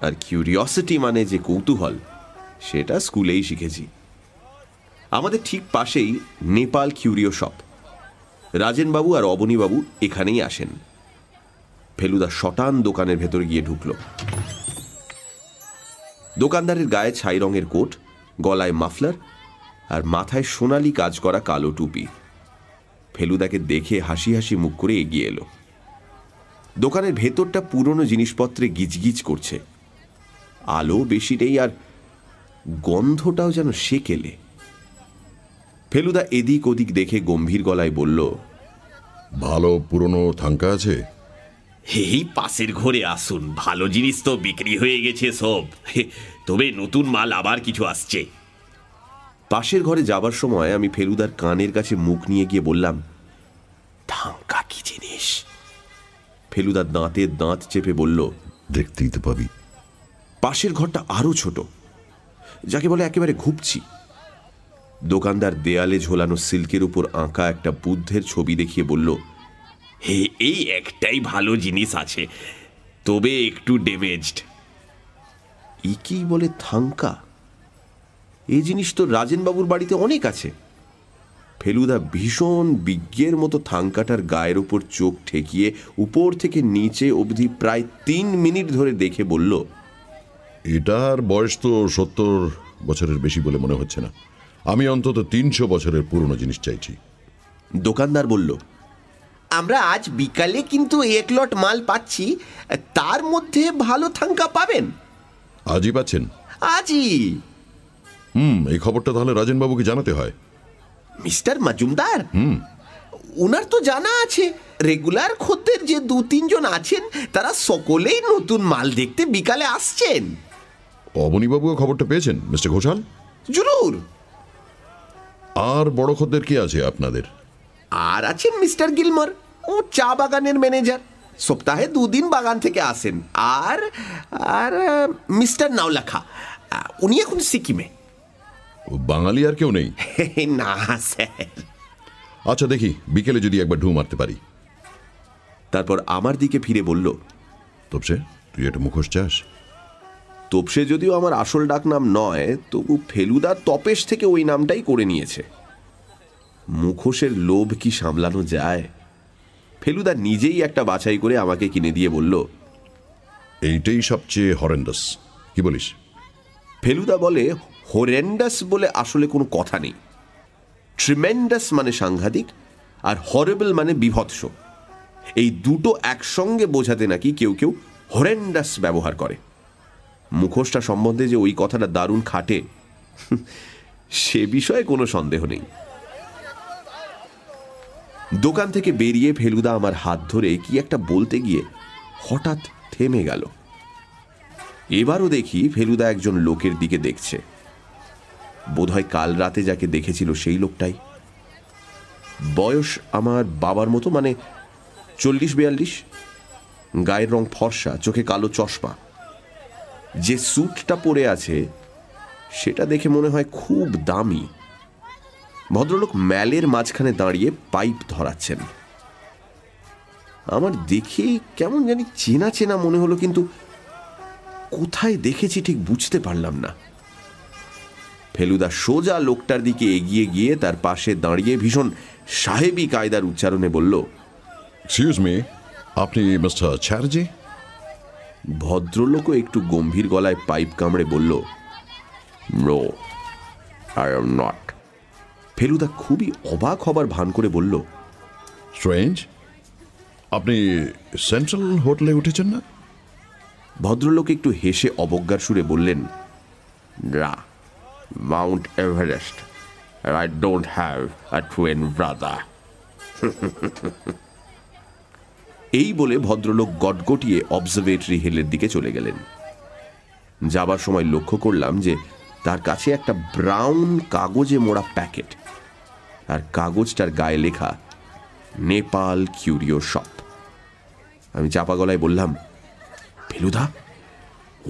আর কিউরিওসিটি মানে যে কৌতূহল, সেটা স্কুলেই শিখেছি। আমাদের ঠিক পাশেই নেপাল কিউরিও শপ। রাজেনবাবু আর অবনীবাবু এখানেই আসেন। ফেলুদা শটান দোকানের ভেতর গিয়ে ঢুকল। দোকানদারের গায়ে ছাই রঙের কোট, গলায় মাফলার আর মাথায় সোনালি কাজ করা কালো টুপি। ফেলুদাকে দেখে হাসি হাসি মুখ করে এগিয়ে এলো। দোকানের ভেতরটা পুরনো জিনিসপত্রে গিজগিজ করছে, আলো বেশি নেই আর গন্ধটাও যেন সেকেলে। ফেলুদা এদিক ওদিক দেখে গম্ভীর গলায় বলল, ভালো পুরনো থাঙ্কা আছে? এই পাশের ঘরে আসুন, ভালো জিনিস তো বিক্রি হয়ে গেছে সব, তবে নতুন মাল আবার কিছু আসছে। পাশের ঘরে যাবার সময় আমি ফেলুদার কানের কাছে মুখ নিয়ে গিয়ে বললাম, থাঙ্কা কি জিনিস? ফেলুদা দাঁতের দাঁত চেপে বলল, দেখতেই তো পাবি। পাশের ঘরটা আরো ছোট, যাকে বলে একেবারে ঘুপছি। দোকানদার দেয়ালে ঝোলানো সিল্কের উপর আঁকা একটা বুদ্ধের ছবি দেখিয়ে বলল, এই একটাই ভালো জিনিস আছে, তবে একটু ড্যামেজড। কি বলে থাঙ্কা? এই জিনিস তো রাজেনবাবুর বাড়িতে অনেক আছে। ফেলুদা ভীষণ বিজ্ঞের মতো থাঙ্কাটার গায়ের উপর চোখ ঠেকিয়ে উপর থেকে নিচে অবধি প্রায় 3 মিনিট ধরে দেখে বলল, এটার বয়স তো 70 বছরের বেশি বলে মনে হচ্ছে না। আমি অন্তত 300 বছরের পুরনো জিনিস চাইছি। দোকানদার বলল, আমরা আজ বিকালে কিন্তু 1 লট মাল পাচ্ছি, তার মধ্যে ভালো থাঙ্কা পাবেন। আজই পাচ্ছেন? আজই। এই খবরটা তাহলে রাজেনবাবুকে জানাতে হয়। মিস্টার মজুমদার, ওনার তো জানা আছে, রেগুলার খদ্দের যে 2-3 জন আছেন তারা সকলেই নতুন মাল দেখতে বিকালে আসছেন। অবনীবাবুও খবরটা পেয়েছেন মিস্টার ঘোষাল? জরুর। আর বড় খদ্দের কে আছে আপনাদের? আর আছেন মিস্টার গিলমার, ও চা বাগানের ম্যানেজার, সপ্তাহে 2 দিন বাগান থেকে আসেন। আর আর মিস্টার নাওলাখা, উনি এখন সিকিমে। বাঙালি আর কেউ নেই? না স্যার। আচ্ছা, দেখি বিকেলে যদি একবার ঢু মারতে পারি। তারপর আমার দিকে ফিরে বলল, তবসে তুই একটা মুখোশ চাস? তোপসে যদিও আমার আসল ডাক নাম নয়, তবু ফেলুদা তপেশ থেকে ওই নামটাই করে নিয়েছে। মুখোশের লোভ কি সামলানো যায়? ফেলুদা নিজেই একটা বাছাই করে আমাকে কিনে দিয়ে বলল, এইটাই সবচেয়ে হরেন্ডাস, কি বলিস? ফেলুদা বলে, হরেন্ডাস বলে আসলে কোনো কথা নেই। ট্রিমেন্ডাস মানে সাংঘাতিক, আর হরেবল মানে বিভৎস। এই দুটো একসঙ্গে বোঝাতে নাকি কেউ কেউ হরেন্ডাস ব্যবহার করে। মুখোশটা সম্বন্ধে যে ওই কথাটা দারুণ খাটে, সে বিষয়ে কোনো সন্দেহ নেই। দোকান থেকে বেরিয়ে ফেলুদা আমার হাত ধরে কি একটা বলতে গিয়ে হঠাৎ থেমে গেল। এবারও দেখি ফেলুদা একজন লোকের দিকে দেখছে। বোধহয় কাল রাতে যাকে দেখেছিল সেই লোকটাই। বয়স আমার বাবার মতো, মানে 40-42, গায়ের রং ফর্সা, চোখে কালো চশমা। যে স্যুটটা পরে আছে সেটা দেখে মনে হয় খুব দামি। ভদ্রলোক ম্যালের মাঝখানে দাঁড়িয়ে পাইপ ধরাচ্ছেন। আমার দেখে কেমন জানি চেনা চেনা মনে হলো, কিন্তু কোথায় দেখেছি ঠিক বুঝতে পারলাম না। ফেলুদা সোজা লোকটার দিকে এগিয়ে গিয়ে তার পাশে দাঁড়িয়ে ভীষণ সাহেবী কায়দার উচ্চারণে বলল, এক্সকিউজ মি, আপনি মিস্টার চ্যাটার্জি? ভদ্রলোকও একটু গম্ভীর গলায় পাইপ কামড়ে বলল, no, I am not. Feluda খুবই অবাক হবার ভান করে বলল, স্ট্রেঞ্জ, আপনি সেন্ট্রাল হোটেলে উঠেছেন না? ভদ্রলোক একটু হেসে অবজ্ঞার সুরে বললেন, না, Mount Everest, I don't have a twin brother. এই বলে ভদ্রলোক গটগটিয়ে অবজারভেটরি হিলের দিকে চলে গেলেন। যাবার সময় লক্ষ্য করলাম যে তার কাছে একটা ব্রাউন কাগজে মোড়া প্যাকেট, আর কাগজটার গায়ে লেখা নেপাল কিউরিও শপ। আমি চাপা গলায় বললাম, ফেলুদা,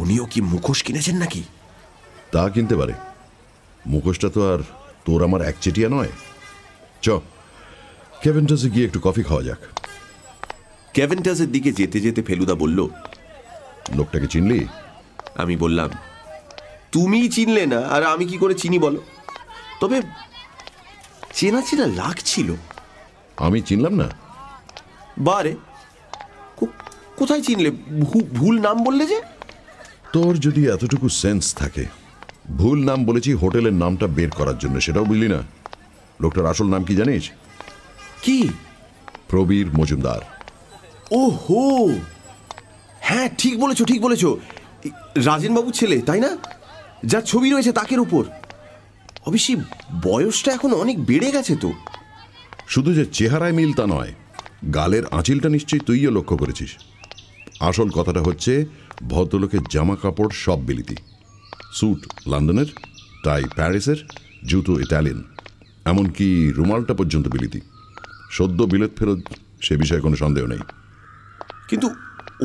উনিও কি মুখোশ কিনেছেন নাকি? তা কিনতে পারে, মুখোশটা তো আর তোর আমার একচেটিয়া নয়। চ, কেভেন্টাসে গিয়ে একটু কফি খাওয়া যাক। কেভেন্টাসের দিকে যেতে যেতে ফেলুদা বলল, লোকটাকে চিনলি? আমি বললাম, তুমি চিনলে না আর আমি কি করে চিনি বলো? তবে চেনা চেনা লাগছিল। আমি চিনলাম না? বারে, কোথায় চিনলে? ভুল নাম বললে যে। তোর যদি এতটুকু সেন্স থাকে, ভুল নাম বলেছি হোটেলের নামটা বের করার জন্য, সেটাও বুঝলি না? লোকটার আসল নাম কি জানিস? কি? প্রবীর মজুমদার। ওহো, হ্যাঁ, ঠিক বলেছো, ঠিক বলেছো। রাজেনবাবুর ছেলে, তাই না? যার ছবি রয়েছে তাকের উপর। অবশ্যই বয়সটা এখন অনেক বেড়ে গেছে তো। শুধু যে চেহারায় মিল তা নয়, গালের আঁচিলটা নিশ্চয়ই তুইও লক্ষ্য করেছিস। আসল কথাটা হচ্ছে, ভদ্রলোকের জামা কাপড় সব বিলিতি। স্যুট লন্ডনের, টাই প্যারিসের, জুতো ইটালিয়ান, এমনকি রুমালটা পর্যন্ত বিলিতি। সদ্য বিলেত ফেরত, সে বিষয়ে কোনো সন্দেহ নেই। কিন্তু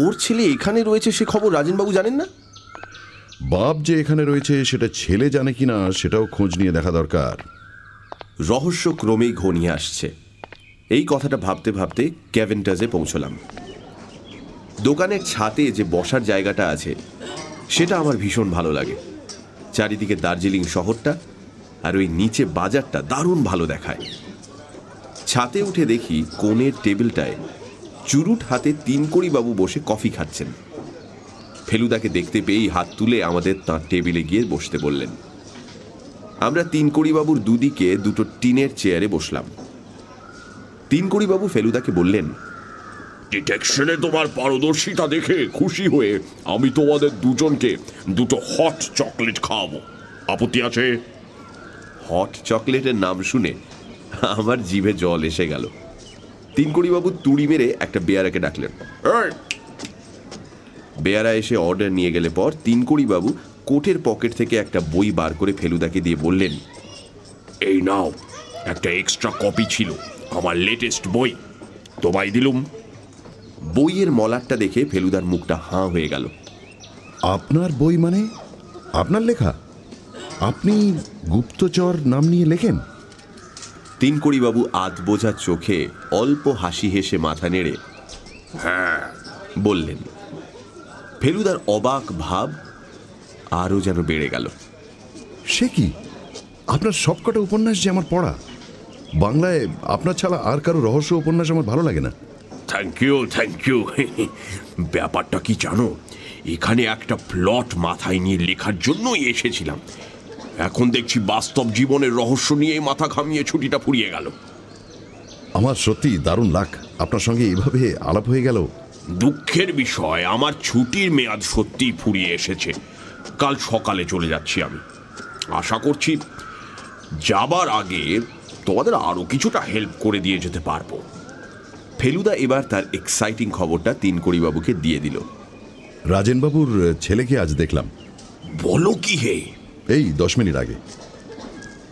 ওর ছেলে এখানে রয়েছে সে খবর রাজেনবাবু জানেন না? বাপ যে এখানে রয়েছে সেটা ছেলে জানে কিনা সেটাও খোঁজ নিয়ে দেখা দরকার। রহস্য ক্রমেই ঘনিয়ে আসছে। এই কথাটা ভাবতে ভাবতে কেভেন্টাসে পৌঁছলাম। দোকানের ছাদে যে বসার জায়গাটা আছে সেটা আমার ভীষণ ভালো লাগে। চারিদিকে দার্জিলিং শহরটা আর ওই নিচে বাজারটা দারুণ ভালো দেখায়। ছাদে উঠে দেখি কোণের টেবিলটায় চুরুট হাতে তিনকড়িবাবু বসে কফি খাচ্ছেন। ফেলুদাকে দেখতে পেয়েই হাত তুলে আমাদের তাঁর টেবিলে গিয়ে বসতে বললেন। আমরা তিনকড়িবাবুর দুদিকে দুটো টিনের চেয়ারে বসলাম। তিনকড়িবাবু ফেলুদাকে বললেন, ডিটেকশনে তোমার পারদর্শিতা দেখে খুশি হয়ে আমি তোমাদের দুজনকে দুটো হট চকলেট খাওয়াবো, আপত্তি আছে? হট চকলেটের নাম শুনে আমার জিভে জল এসে গেল। তিনকড়িবাবু তুড়ি মেরে একটা বেয়ারাকে ডাকলেন। বেয়ারা এসে অর্ডার নিয়ে গেলে পর তিনকড়িবাবু কোটের পকেট থেকে একটা বই বার করে ফেলুদাকে দিয়ে বললেন, এই নাও, একটা এক্সট্রা কপি ছিল আমার লেটেস্ট বই, তোমায় দিলুম। বইয়ের মলাটটা দেখে ফেলুদার মুখটা হাঁ হয়ে গেল। আপনার বই মানে? আপনার লেখা? আপনি গুপ্তচর নাম নিয়ে লেখেন? তিনকড়িবাবু আধ বোঝা চোখে অল্প হাসি হেসে মাথা নেড়ে হ্যাঁ বললেন। ফেলুদার অবাক ভাব আরও যেন বেড়ে গেল। সে কি, আপনার সবকটা উপন্যাস যে আমার পড়া। বাংলায় আপনার ছাড়া আর কারো রহস্য উপন্যাস আমার ভালো লাগে না। Thank you, thank you. ব্যাপারটা কি জানো, এখানে একটা প্লট মাথায় নিয়ে লেখার জন্যই এসেছিলাম। এখন দেখছি বাস্তব জীবনের রহস্য নিয়ে মাথা ঘামিয়ে ছুটিটা ফুরিয়ে গেল। আমার সত্যি দারুণ লাক, আপনার সঙ্গে এইভাবে আলাপ হয়ে গেল। দুঃখের বিষয়, আমার ছুটির মেয়াদ সত্যিই ফুরিয়ে এসেছে। কাল সকালে চলে যাচ্ছি আমি। আশা করছি যাবার আগে তোমাদের আরো কিছুটা হেল্প করে দিয়ে যেতে পারবো। ফেলুদা এবার তার এক্সাইটিং খবরটা তিনকড়িবাবুকে দিয়ে দিল। রাজেনবাবুর ছেলেকে আজ দেখলাম। বলো কি হে? এই 10 মিনিট আগে।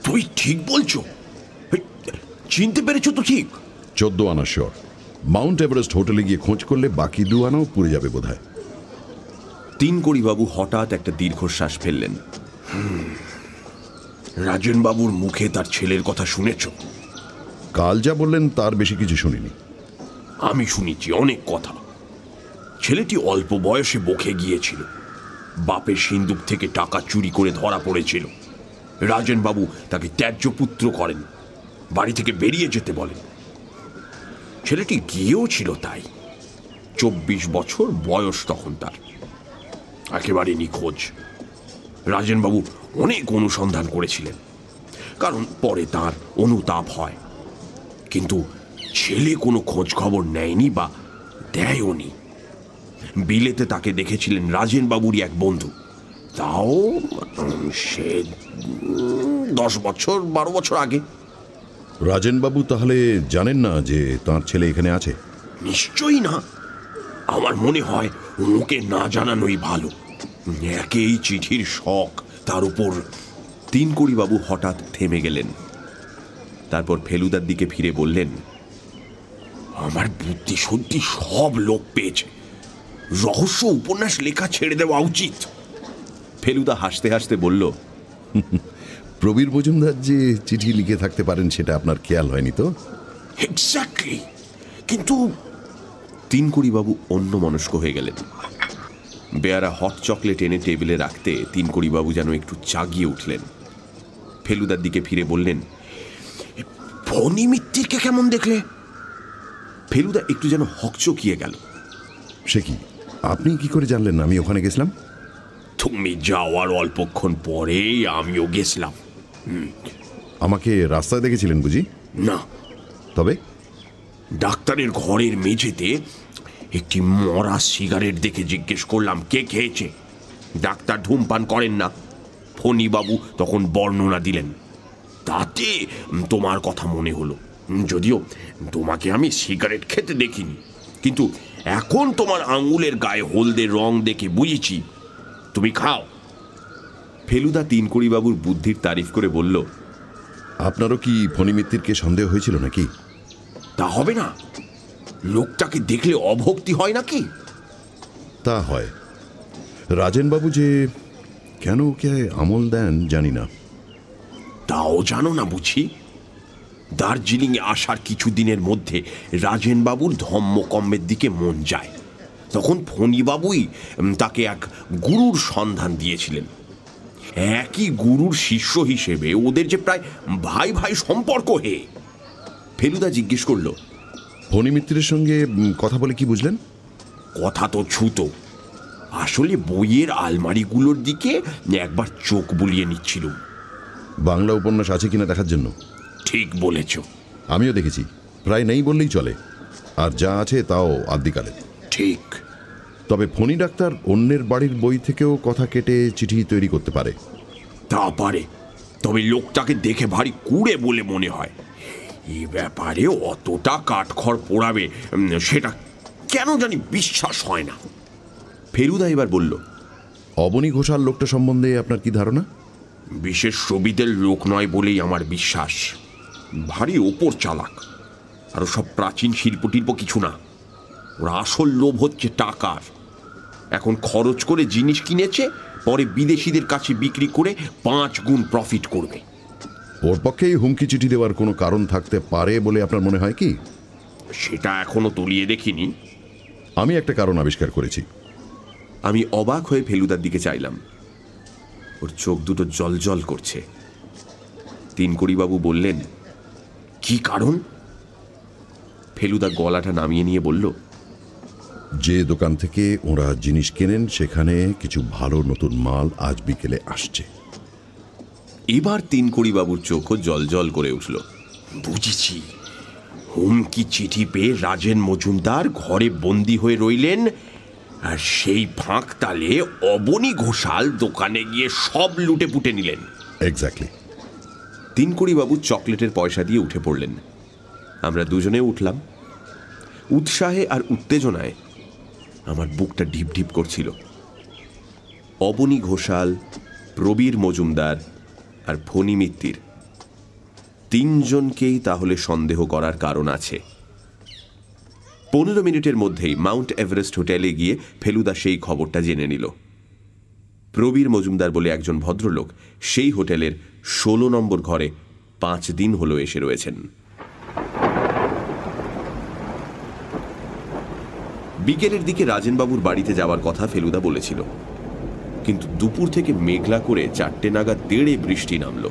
তুই ঠিক বলছো? চিনতে পেরেছো তো? ঠিক 14 আনা শিওর। মাউন্ট এভারেস্ট হোটেলে গিয়ে খোঁজ করলে বাকি 2 আনাও পুড়ে যাবে বোধহয়। তিনকড়িবাবু হঠাৎ একটা দীর্ঘশ্বাস ফেললেন। রাজেনবাবুর মুখে তার ছেলের কথা শুনেছ? কাল যা বললেন তার বেশি কিছু শুনিনি। আমি শুনেছি অনেক কথা। ছেলেটি অল্প বয়সে বকে গিয়েছিল, বাপের সিন্দুক থেকে টাকা চুরি করে ধরা পড়েছিল, রাজেনবাবু তাকে ত্যায্য পুত্র করেন, বাড়ি থেকে বেরিয়ে যেতে বলেন। ছেলেটি গিয়েও ছিল তাই। 24 বছর বয়স তখন তার, একেবারে নিখোঁজ। রাজেনবাবু অনেক অনুসন্ধান করেছিলেন, কারণ পরে তার অনুতাপ হয়, কিন্তু ছেলে কোনো খোঁজ খবর নেয়নি বা দেয়ওনি। বিলেতে তাকে দেখেছিলেন রাজেনবাবুরই এক বন্ধু, তাও সে 10 বছর 12 বছর আগে। রাজেনবাবু তাহলে জানেন না যে তার ছেলে এখানে আছে? নিশ্চয়ই না। আমার মনে হয় ওকে না জানানোই ভালো। একেই চিঠির শখ, তার উপর। তিনকড়িবাবু হঠাৎ থেমে গেলেন। তারপর ফেলুদার দিকে ফিরে বললেন, আমার বুদ্ধি সত্যি সব লোক পেয়েছে। রহস্য উপন্যাস লেখা ছেড়ে দেওয়া উচিত। ফেলুদা হাসতে হাসতে বলল, প্রবীর মজুমদার যে চিঠি লিখে থাকতে পারেন সেটা আপনার খেয়াল হয়নি তো? এক্স্যাক্টলি। কিন্তু তিনকড়িবাবু অন্যমনস্ক হয়ে গেলেন। বেয়ারা হট চকলেট এনে টেবিলে রাখতে তিনকড়িবাবু যেন একটু জাগিয়ে উঠলেন। ফেলুদার দিকে ফিরে বললেন, ফণি মিত্তিরকে কেমন দেখলে? ফেলুদা একটু যেন হকচকিয়ে গেল। সে কি, আপনি কি করে জানলেন আমি ওখানে গেছিলাম? তুমি যাওয়ার অল্পক্ষণ পরেই আমিও গেছিলাম। আমাকে রাস্তায় দেখেছিলেন বুঝি? না, তবে ডাক্তারের ঘরের মেঝেতে একটি মরা সিগারেট দেখে জিজ্ঞেস করলাম কে খেয়েছে। ডাক্তার ধূমপান করেন না। ফণিবাবু তখন বর্ণনা দিলেন, তাতে তোমার কথা মনে হলো। যদিও তোমাকে আমি সিগারেট খেতে দেখিনি, কিন্তু এখন তোমার আঙুলের গায়ে হলদে রং দেখে বুঝেছি তুমি খাও। ফেলুদা তিনকড়িবাবুর বুদ্ধির তারিফ করে বলল, আপনারও কি ফণি মিত্তিরকে সন্দেহ হয়েছিল নাকি? তা হবে না? লোকটাকে দেখলে অভক্তি হয় নাকি? তা হয়। রাজেনবাবু যে কেন ওকে আমল দেন জানি না। তাও জানো না বুঝি? দার্জিলিংয়ে আসার কিছুদিনের মধ্যে রাজেনবাবুর ধম্মকম্মের দিকে মন যায়। তখন ফণিবাবুই তাকে এক গুরুর সন্ধান দিয়েছিলেন। একই গুরুর শিষ্য হিসেবে ওদের যে প্রায় ভাই ভাই সম্পর্ক হে। ফেলুদা জিজ্ঞেস করল, ফণি মিত্তিরের সঙ্গে কথা বলে কি বুঝলেন? কথা তো ছুতো, আসলে বইয়ের আলমারিগুলোর দিকে একবার চোখ বুলিয়ে নিচ্ছিল। বাংলা উপন্যাস আছে কিনা দেখার জন্য? ঠিক বলেছ। আমিও দেখেছি, প্রায় নেই বললেই চলে, আর যা আছে তাও আদ্যিকালে। ঠিক। তবে ফণি ডাক্তার অন্যের বাড়ির বই থেকেও কথা কেটে চিঠি তৈরি করতে পারে। তা পারে, তবে লোকটাকে দেখে ভারী কুড়ে বলে মনে হয়। এই ব্যাপারে অতটা কাঠখড় পোড়াবে সেটা কেন জানি বিশ্বাস হয় না। ফেলুদা এবার বলল, অবনী ঘোষাল লোকটা সম্বন্ধে আপনার কি ধারণা? বিশেষ সুবিধের লোক নয় বলেই আমার বিশ্বাস। ভারী ওপর চালাক, আর সব প্রাচীন শিল্প টিল্প কিছু না। ওরা আসল লোভ হচ্ছে টাকার। এখন খরচ করে জিনিস কিনেছে, পরে বিদেশিদের কাছে বিক্রি করে 5 গুণ প্রফিট করবে। ওর পক্ষেই হুমকি চিঠি দেওয়ার কোনো কারণ থাকতে পারে বলে আপনার মনে হয় কি? সেটা এখনো তলিয়ে দেখিনি। আমি একটা কারণ আবিষ্কার করেছি। আমি অবাক হয়ে ফেলুদার দিকে চাইলাম। ওর চোখ দুটো জলজল করছে। তিনকড়িবাবু বললেন, কি কারণ? ফেলুদা গলাটা নামিয়ে নিয়ে বলল, যে দোকান থেকে ওরা জিনিস কেনেন সেখানে কিছু ভালো নতুন মাল আজ বিকেলে আসছে। এবার তিনকড়িবাবুর চোখও জলজল করে উঠল। বুঝেছি, হুমকি চিঠি পেয়ে রাজেন মজুমদার ঘরে বন্দি হয়ে রইলেন, আর সেই ফাঁক তালে অবনী ঘোষাল দোকানে গিয়ে সব লুটে পুটে নিলেন। এক্স্যাক্টলি। তিনকড়িবাবু চকলেটের পয়সা দিয়ে উঠে পড়লেন। আমরা দুজনে উঠলাম। উৎসাহে আর উত্তেজনায় আমার বুকটা ঢিপ ঢিপ করছিল। অবনী ঘোষাল, প্রবীর মজুমদার আর ফণি মিত্তির, 3 জনকেই তাহলে সন্দেহ করার কারণ আছে। 15 মিনিটের মধ্যেই মাউন্ট এভারেস্ট হোটেলে গিয়ে ফেলুদা সেই খবরটা জেনে নিল। প্রবীর মজুমদার বলে একজন ভদ্রলোক সেই হোটেলের 16 নম্বর ঘরে 5 দিন হলো এসে রয়েছেন। বিকেলের দিকে রাজেনবাবুর বাড়িতে যাওয়ার কথা ফেলুদা বলেছিল, কিন্তু দুপুর থেকে মেঘলা করে 4টে নাগাদ দেড়ে বৃষ্টি নামল।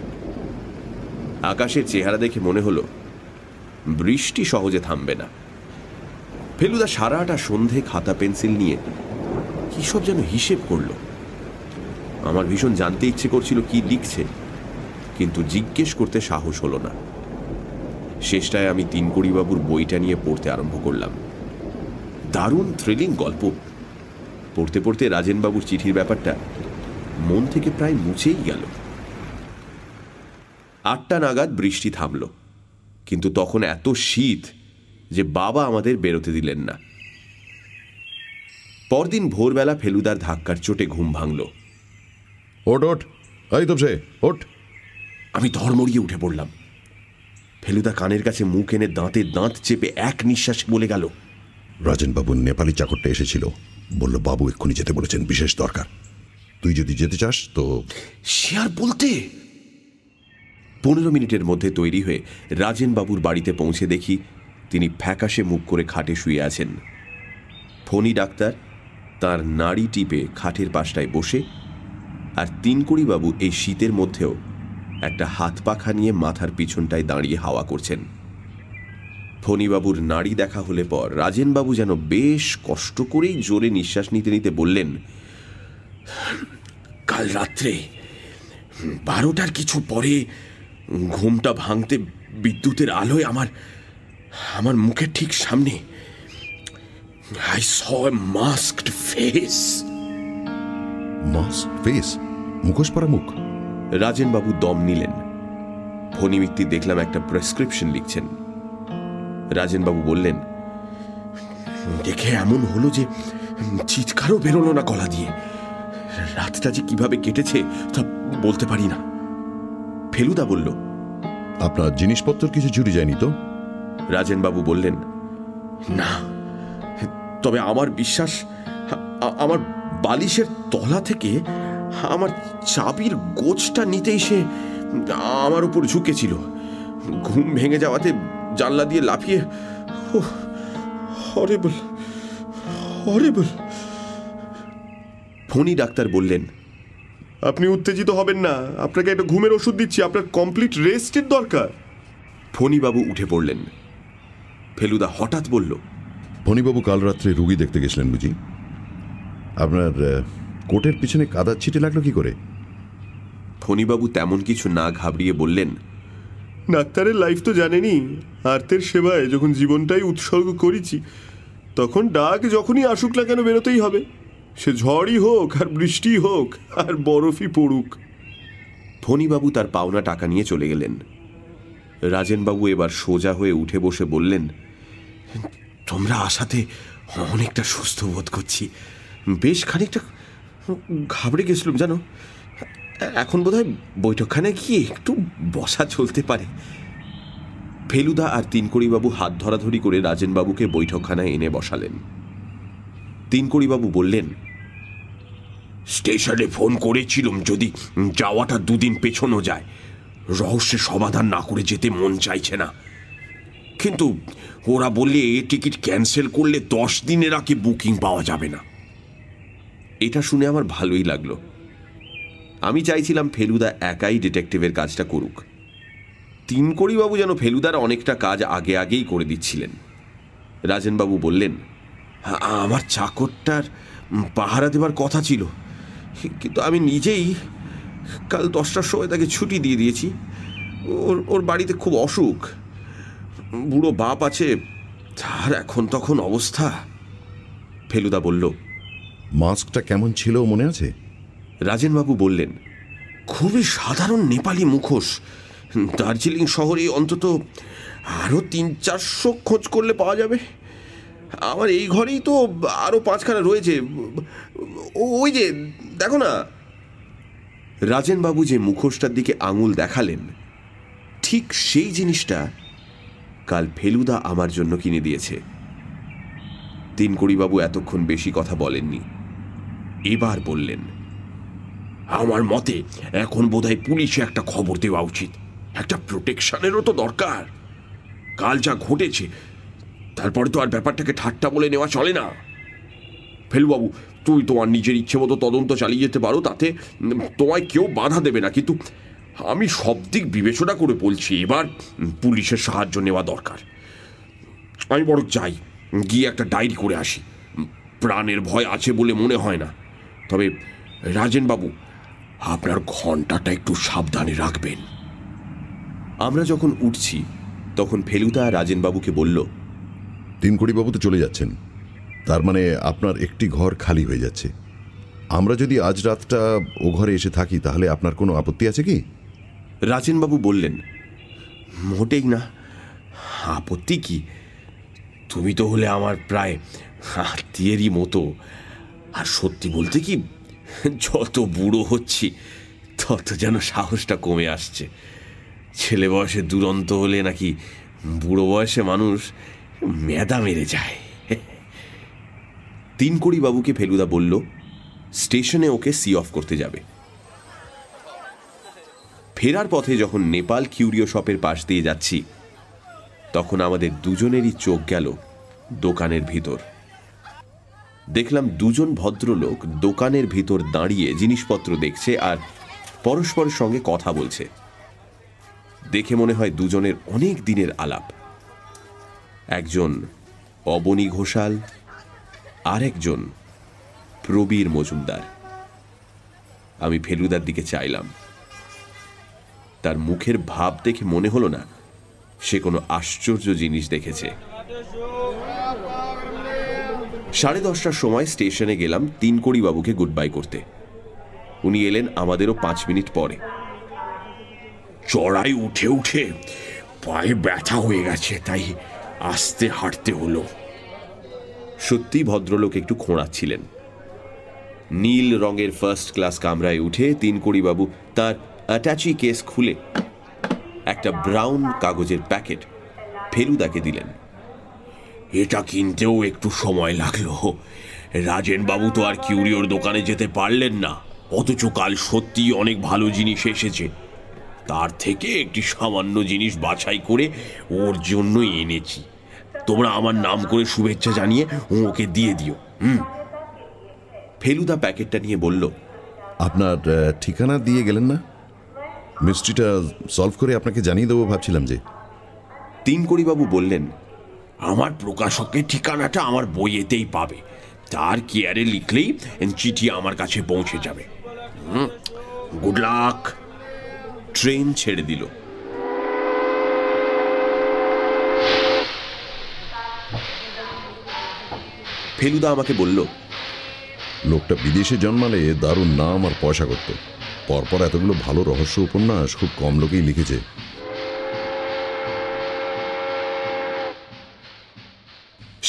আকাশের চেহারা দেখে মনে হলো বৃষ্টি সহজে থামবে না। ফেলুদা সারাটা সন্ধে খাতা পেন্সিল নিয়ে কি সব যেন হিসেব করল। আমার ভীষণ জানতে ইচ্ছে করছিল কি লিখছে, কিন্তু জিজ্ঞেস করতে সাহস হলো না। শেষটায় আমি তিনকড়িবাবুর বইটা নিয়ে পড়তে আরম্ভ করলাম। দারুণ থ্রিলিং গল্প। পড়তে পড়তে রাজেনবাবুর চিঠির ব্যাপারটা মন থেকে প্রায় মুছেই গেল। 8টা নাগাদ বৃষ্টি থামল, কিন্তু তখন এত শীত যে বাবা আমাদের বেরোতে দিলেন না। পরদিন ভোরবেলা ফেলুদার ধাক্কার চোটে ঘুম ভাঙল। ওট ওট, এই তো সে ওট। আমি ধর্মড়িয়ে উঠে পড়লাম। ফেলুদা কানের কাছে মুখ এনে দাঁতে দাঁত চেপে এক নিঃশ্বাসে বলে গেল, রাজেনবাবুর নেপালি চাকরটা এসেছিল, বলল বাবু এক্ষুনি যেতে বলেছেন, বিশেষ দরকার। তুই যদি যেতে চাস তো। সে আর বলতে। 15 মিনিটের মধ্যে তৈরি হয়ে রাজেনবাবুর বাড়িতে পৌঁছে দেখি তিনি ফ্যাকাশে মুখ করে খাটে শুয়ে আছেন। ফণি ডাক্তার তার নাড়ি টিপে খাটের পাশটায় বসে, আর তিনকড়িবাবু এই শীতের মধ্যেও একটা হাত পাখা নিয়ে মাথার পিছনটায় দাঁড়িয়ে হাওয়া করছেন। ফণিবাবুর নাড়ি দেখা হলে পর রাজেনবাবু যেন বেশ কষ্ট করেই জোরে নিঃশ্বাস নিতে নিতে বললেন, কাল রাত্রে 12টার কিছু পরে ঘুমটা ভাঙতে বিদ্যুতের আলোয় আমার মুখের ঠিক সামনে I saw a masked face. Mask face, মুখোশ পরা মুখ। রাজেনবাবু দম নিলেন। ফণি মিত্তি দেখলাম একটা প্রেসক্রিপশন লিখছেন। রাজেনবাবু বললেন, দেখে এমন হলো যে চিৎকারও বেরোলো না গলা দিয়ে। রাতটা যে কিভাবে কেটেছে তা বলতে পারি না। ফেলুদা বলল, আপনার জিনিসপত্র কিছু চুরি যায়নি তো? রাজেনবাবু বললেন, না, তবে আমার বিশ্বাস আমার বালিশের তলা থেকে আমার চাবির গোছটা নিতেই সে আমার উপর ঝুঁকেছিল। ঘুম ভেঙে যাওয়াতে জানলা দিয়ে লাফিয়ে, হরিবল হরিবল। ফণি ডাক্তার বললেন, আপনি উত্তেজিত হবেন না, আপনাকে একটা ঘুমের ওষুধ দিচ্ছি, আপনার কমপ্লিট রেস্টের দরকার। ফণিবাবু উঠে পড়লেন। ফেলুদা হঠাৎ বলল, ফণিবাবু কাল রাত্রে রুগী দেখতে গেছিলেন বুঝি? আপনার কোটের পিছনে কাদার ছিটে লাগলো কি করে? ফণিবাবু তেমন কিছু না ঘাবড়িয়ে বললেন, ডাক্তারের লাইফ তো জানেনি, আর্তের সেবায় যখন জীবনটাই উৎসর্গ করেছি, তখন ডাক যখনই আসুক না কেন বেরোতেই হবে, সে ঝড়ই হোক আর বৃষ্টি হোক আর বরফই পড়ুক। ফণিবাবু তার পাওনা টাকা নিয়ে চলে গেলেন। রাজেনবাবু এবার সোজা হয়ে উঠে বসে বললেন, তোমরা আসাতে অনেকটা সুস্থ বোধ করছি। বেশ খানিকটা ঘাবড়ে গেছিলাম জানো। এখন বোধহয় বৈঠকখানায় গিয়ে একটু বসা চলতে পারে। ফেলুদা আর তিনকড়িবাবু হাত ধরাধরি করে রাজেনবাবুকে বৈঠকখানায় এনে বসালেন। তিনকড়িবাবু বললেন, স্টেশনে ফোন করেছিলাম যদি যাওয়াটা 2 দিন পেছনো যায়। রহস্যের সমাধান না করে যেতে মন চাইছে না, কিন্তু ওরা বললে টিকিট ক্যান্সেল করলে 10 দিনের আগে বুকিং পাওয়া যাবে না। এটা শুনে আমার ভালোই লাগলো। আমি চাইছিলাম ফেলুদা একাই ডিটেকটিভের কাজটা করুক। তিনকড়িবাবু যেন ফেলুদার অনেকটা কাজ আগে আগেই করে দিচ্ছিলেন। রাজেনবাবু বললেন, আমার চাকরটার পাহারা দেবার কথা ছিল, কিন্তু আমি নিজেই কাল 10টার সময় তাকে ছুটি দিয়ে দিয়েছি। ওর বাড়িতে খুব অসুখ, বুড়ো বাপ আছে, তার এখন তখন অবস্থা। ফেলুদা বলল, মাস্কটা কেমন ছিল মনে আছে? রাজেনবাবু বললেন, খুবই সাধারণ নেপালি মুখোশ। দার্জিলিং শহরে অন্তত আরও 300-400 খোঁজ করলে পাওয়া যাবে। আমার এই ঘরেই তো আরও 5খানা রয়েছে, ওই যে দেখো না। রাজেনবাবু যে মুখোশটার দিকে আঙুল দেখালেন, ঠিক সেই জিনিসটা কাল ফেলুদা আমার জন্য কিনে দিয়েছে। তিনকড়িবাবু এতক্ষণ বেশি কথা বলেননি। এবার বললেন, আমার মতে এখন বোধহয় পুলিশে একটা খবর দেওয়া উচিত। একটা প্রোটেকশনেরও তো দরকার। কাল যা ঘটেছে তারপরে তো আর ব্যাপারটাকে ঠাট্টা বলে নেওয়া চলে না। ফেলুবাবু, তুই তোমার নিজের ইচ্ছে মতো তদন্ত চালিয়ে যেতে পারো, তাতে তোমায় কেউ বাধা দেবে না, কিন্তু আমি সব দিক বিবেচনা করে বলছি এবার পুলিশের সাহায্য নেওয়া দরকার। আমি বরং যাই, গিয়ে একটা ডায়েরি করে আসি। প্রাণের ভয় আছে বলে মনে হয় না, তবে রাজেনবাবু আপনার ঘন্টাটা একটু সাবধানে রাখবেন। আমরা যখন উঠছি তখন ফেলুদা রাজেনবাবুকে বলল, তিনকড়িবাবু তো চলে যাচ্ছেন, তার মানে আপনার একটি ঘর খালি হয়ে যাচ্ছে। আমরা যদি আজ রাতটা ও ঘরে এসে থাকি তাহলে আপনার কোনো আপত্তি আছে কি? রাজেনবাবু বললেন, মোটেই না, আপত্তি কি? তুমি তো হলে আমার প্রায় আত্মীয়েরই মতো। আর সত্যি বলতে কি, যত বুড়ো হচ্ছি তত যেন সাহসটা কমে আসছে। ছেলে বয়সে দুরন্ত হলে নাকি বুড়ো বয়সে মানুষ মেদা মেরে যায়। তিনকড়িবাবুকে ফেলুদা বলল স্টেশনে ওকে সি অফ করতে যাবে। ফেরার পথে যখন নেপাল কিউরিও শপের পাশ দিয়ে যাচ্ছি তখন আমাদের দুজনেরই চোখ গেল দোকানের ভিতর। দেখলাম দুজন ভদ্রলোক দোকানের ভিতর দাঁড়িয়ে জিনিসপত্র দেখছে আর পরস্পরের সঙ্গে কথা বলছে। দেখে মনে হয় দুজনের অনেক দিনের আলাপ। একজন অবনী ঘোষাল আর একজন প্রবীর মজুমদার। আমি ফেলুদার দিকে চাইলাম। তার মুখের ভাব দেখে মনে হলো না সে কোনো আশ্চর্য জিনিস দেখেছে। 10:30টার সময় স্টেশনে গেলাম তিনকড়িবাবুকে গুড বাই করতে। উনি এলেন আমাদেরও 5 মিনিট পরে। চড়াই উঠে উঠে পায়ে ব্যথা হয়ে গেছে, তাই আস্তে হাঁটতে হলো। সত্যি ভদ্রলোক একটু খোঁড়াচ্ছিলেন। নীল রঙের ফার্স্ট ক্লাস কামরায় উঠে তিনকড়িবাবু তার অ্যাটাচি কেস খুলে একটা ব্রাউন কাগজের প্যাকেট ফেলুদাকে দিলেন। এটা কিনতেও একটু সময় লাগলো। রাজেনবাবু তো আর কিউরিওর দোকানে যেতে পারলেন না, অথচ কাল সত্যিই অনেক ভালো জিনিস এসেছে। তার থেকে একটি সামান্য জিনিস বাছাই করে ওর জন্যই এনেছি। তোমরা আমার নাম করে শুভেচ্ছা জানিয়ে ওকে দিয়ে দিও। ফেলুদা প্যাকেটটা নিয়ে বলল, আপনার ঠিকানা দিয়ে গেলেন না? মিস্ট্রিটা সলভ করে আপনাকে জানিয়ে দেবো ভাবছিলাম যে। তিনকড়িবাবু বললেন, আমার প্রকাশকের ঠিকানাটা আমার বইয়েতেই পাবে, তার কেয়ারে লিখলেই চিঠি আমার কাছে পৌঁছে যাবে। Good luck. ট্রেন ছেড়ে দিল। ফেলুদা আমাকে বলল, লোকটা বিদেশে জন্মালে দারুণ নাম আর পয়সা করত। পরপর এতগুলো ভালো রহস্য উপন্যাস খুব কম লোকেই লিখেছে।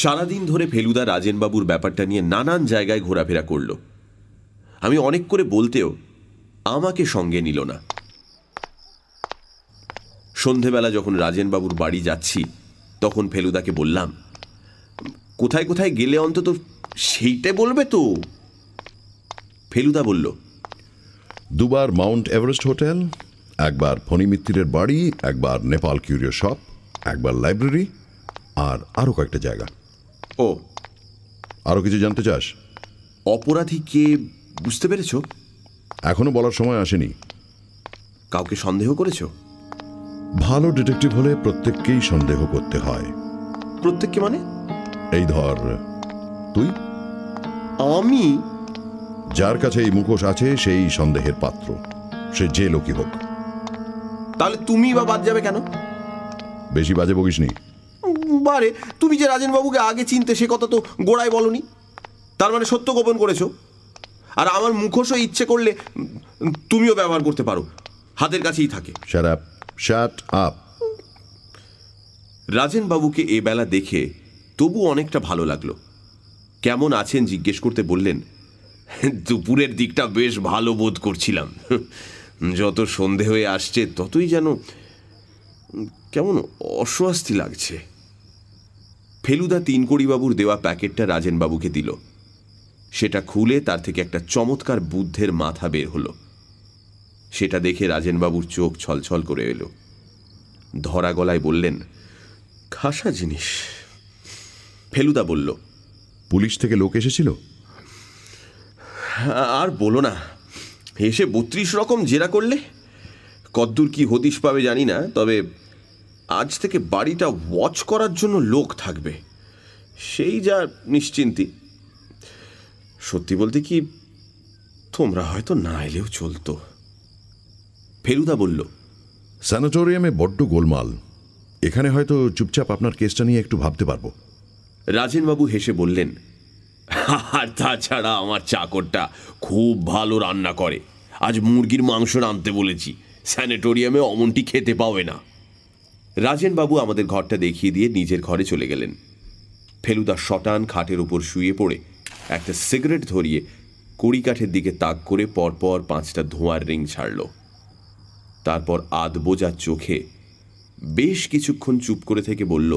সারাদিন ধরে ফেলুদা রাজেনবাবুর ব্যাপারটা নিয়ে নানান জায়গায় ঘোরাফেরা করল। আমি অনেক করে বলতেও আমাকে সঙ্গে নিল না। সন্ধেবেলা যখন রাজেনবাবুর বাড়ি যাচ্ছি তখন ফেলুদাকে বললাম, কোথায় কোথায় গেলে অন্তত সেইটা বলবে তো। ফেলুদা বলল, 2 বার মাউন্ট এভারেস্ট হোটেল, 1 বার ফণি মিত্তিরের বাড়ি, 1 বার নেপাল কিউরিও শপ, 1 বার লাইব্রেরি, আর আরও কয়েকটা জায়গা। ও, আরও কিছু জানতে চাস? অপরাধী কে বুঝতে পেরেছ? এখনো বলার সময় আসেনি। কাউকে সন্দেহ করেছ? ভালো ডিটেকটিভ হলে প্রত্যেককেই সন্দেহ করতে হয়। প্রত্যেককে মানে? এই ধর তুই, আমি? যার কাছে এই মুখোশ আছে সেই সন্দেহের পাত্র, সে যে লোকই হোক। তাহলে তুমি বা বাদ যাবে কেন? বেশি বাজে বকিসনি। বারে, তুমি যে রাজেনবাবুকে আগে চিনতে সে কথা তো গোড়ায় বলনি। তার মানে সত্য গোপন করেছ। আর আমার মুখোশও ইচ্ছে করলে তুমিও ব্যবহার করতে পারো, হাতের কাছেই থাকে। Shut up. রাজেনবাবুকে এ বেলা দেখে তবু অনেকটা ভালো লাগলো। কেমন আছেন জিজ্ঞেস করতে বললেন, দুপুরের দিকটা বেশ ভালো বোধ করছিলাম। যত সন্ধে হয়ে আসছে ততই যেন কেমন অস্বস্তি লাগছে। ফেলুদা তিনকড়িবাবুর দেওয়া প্যাকেটটা রাজেনবাবুকে দিল। সেটা খুলে তার থেকে একটা চমৎকার বুদ্ধের মাথা বের হলো। সেটা দেখে রাজেনবাবুর চোখ ছলছল করে এলো। ধরা গলায় বললেন, খাসা জিনিস। ফেলুদা বলল, পুলিশ থেকে লোক এসেছিল? আর বলো না, এসে 32 রকম জেরা করলে। কদ্দূর কি হদিশ পাবে জানি না, তবে আজ থেকে বাড়িটা ওয়াচ করার জন্য লোক থাকবে, সেই যা নিশ্চিন্তি। সত্যি বলতে কি, তোমরা হয়তো না এলেও চলতো। ফেলুদা বলল, স্যানাটোরিয়ামে বড্ড গোলমাল, এখানে হয়তো চুপচাপ আপনার কেসটা নিয়ে একটু ভাবতে পারবো। রাজেনবাবু হেসে বললেন, আর তাছাড়া আমার চাকরটা খুব ভালো রান্না করে। আজ মুরগির মাংস রাঁধতে বলেছি, স্যানিটোরিয়ামে অমনটি খেতে পাবে না। রাজেনবাবু আমাদের ঘরটা দেখিয়ে দিয়ে নিজের ঘরে চলে গেলেন। ফেলুদা শটান খাটের উপর শুয়ে পড়ে একটা সিগারেট ধরিয়ে কড়িকাঠের দিকে তাক করে পরপর 5টা ধোঁয়ার রিং ছাড়ল। তারপর আধবোজা চোখে বেশ কিছুক্ষণ চুপ করে থেকে বলল,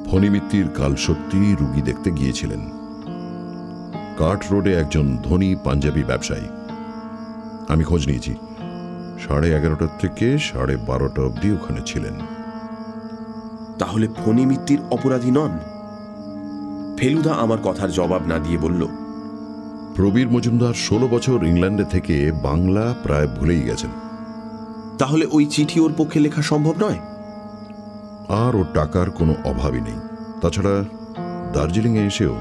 ফণী মিত্তির কাল সত্যি রুগী দেখতে গিয়েছিলেন। কাঠ রোডে একজন ধনী পাঞ্জাবি ব্যবসায়ী। আমি খোঁজ নিয়েছি, 11:30 থেকে 12:30 অবধি ওখানে ছিলেন। তাহলে ফণী মিত্তির অপরাধী নন? ফেলুদা আমার কথার জবাব না দিয়ে বলল, প্রবীর মজুমদার 16 বছর ইংল্যান্ডে থেকে বাংলা প্রায় ভুলেই গেছেন। তাহলে ওই চিঠি ওর পক্ষে লেখা সম্ভব নয়? আর ওর টাকার কোনো অভাবই নেই। তাছাড়া দার্জিলিংয়ে এসেও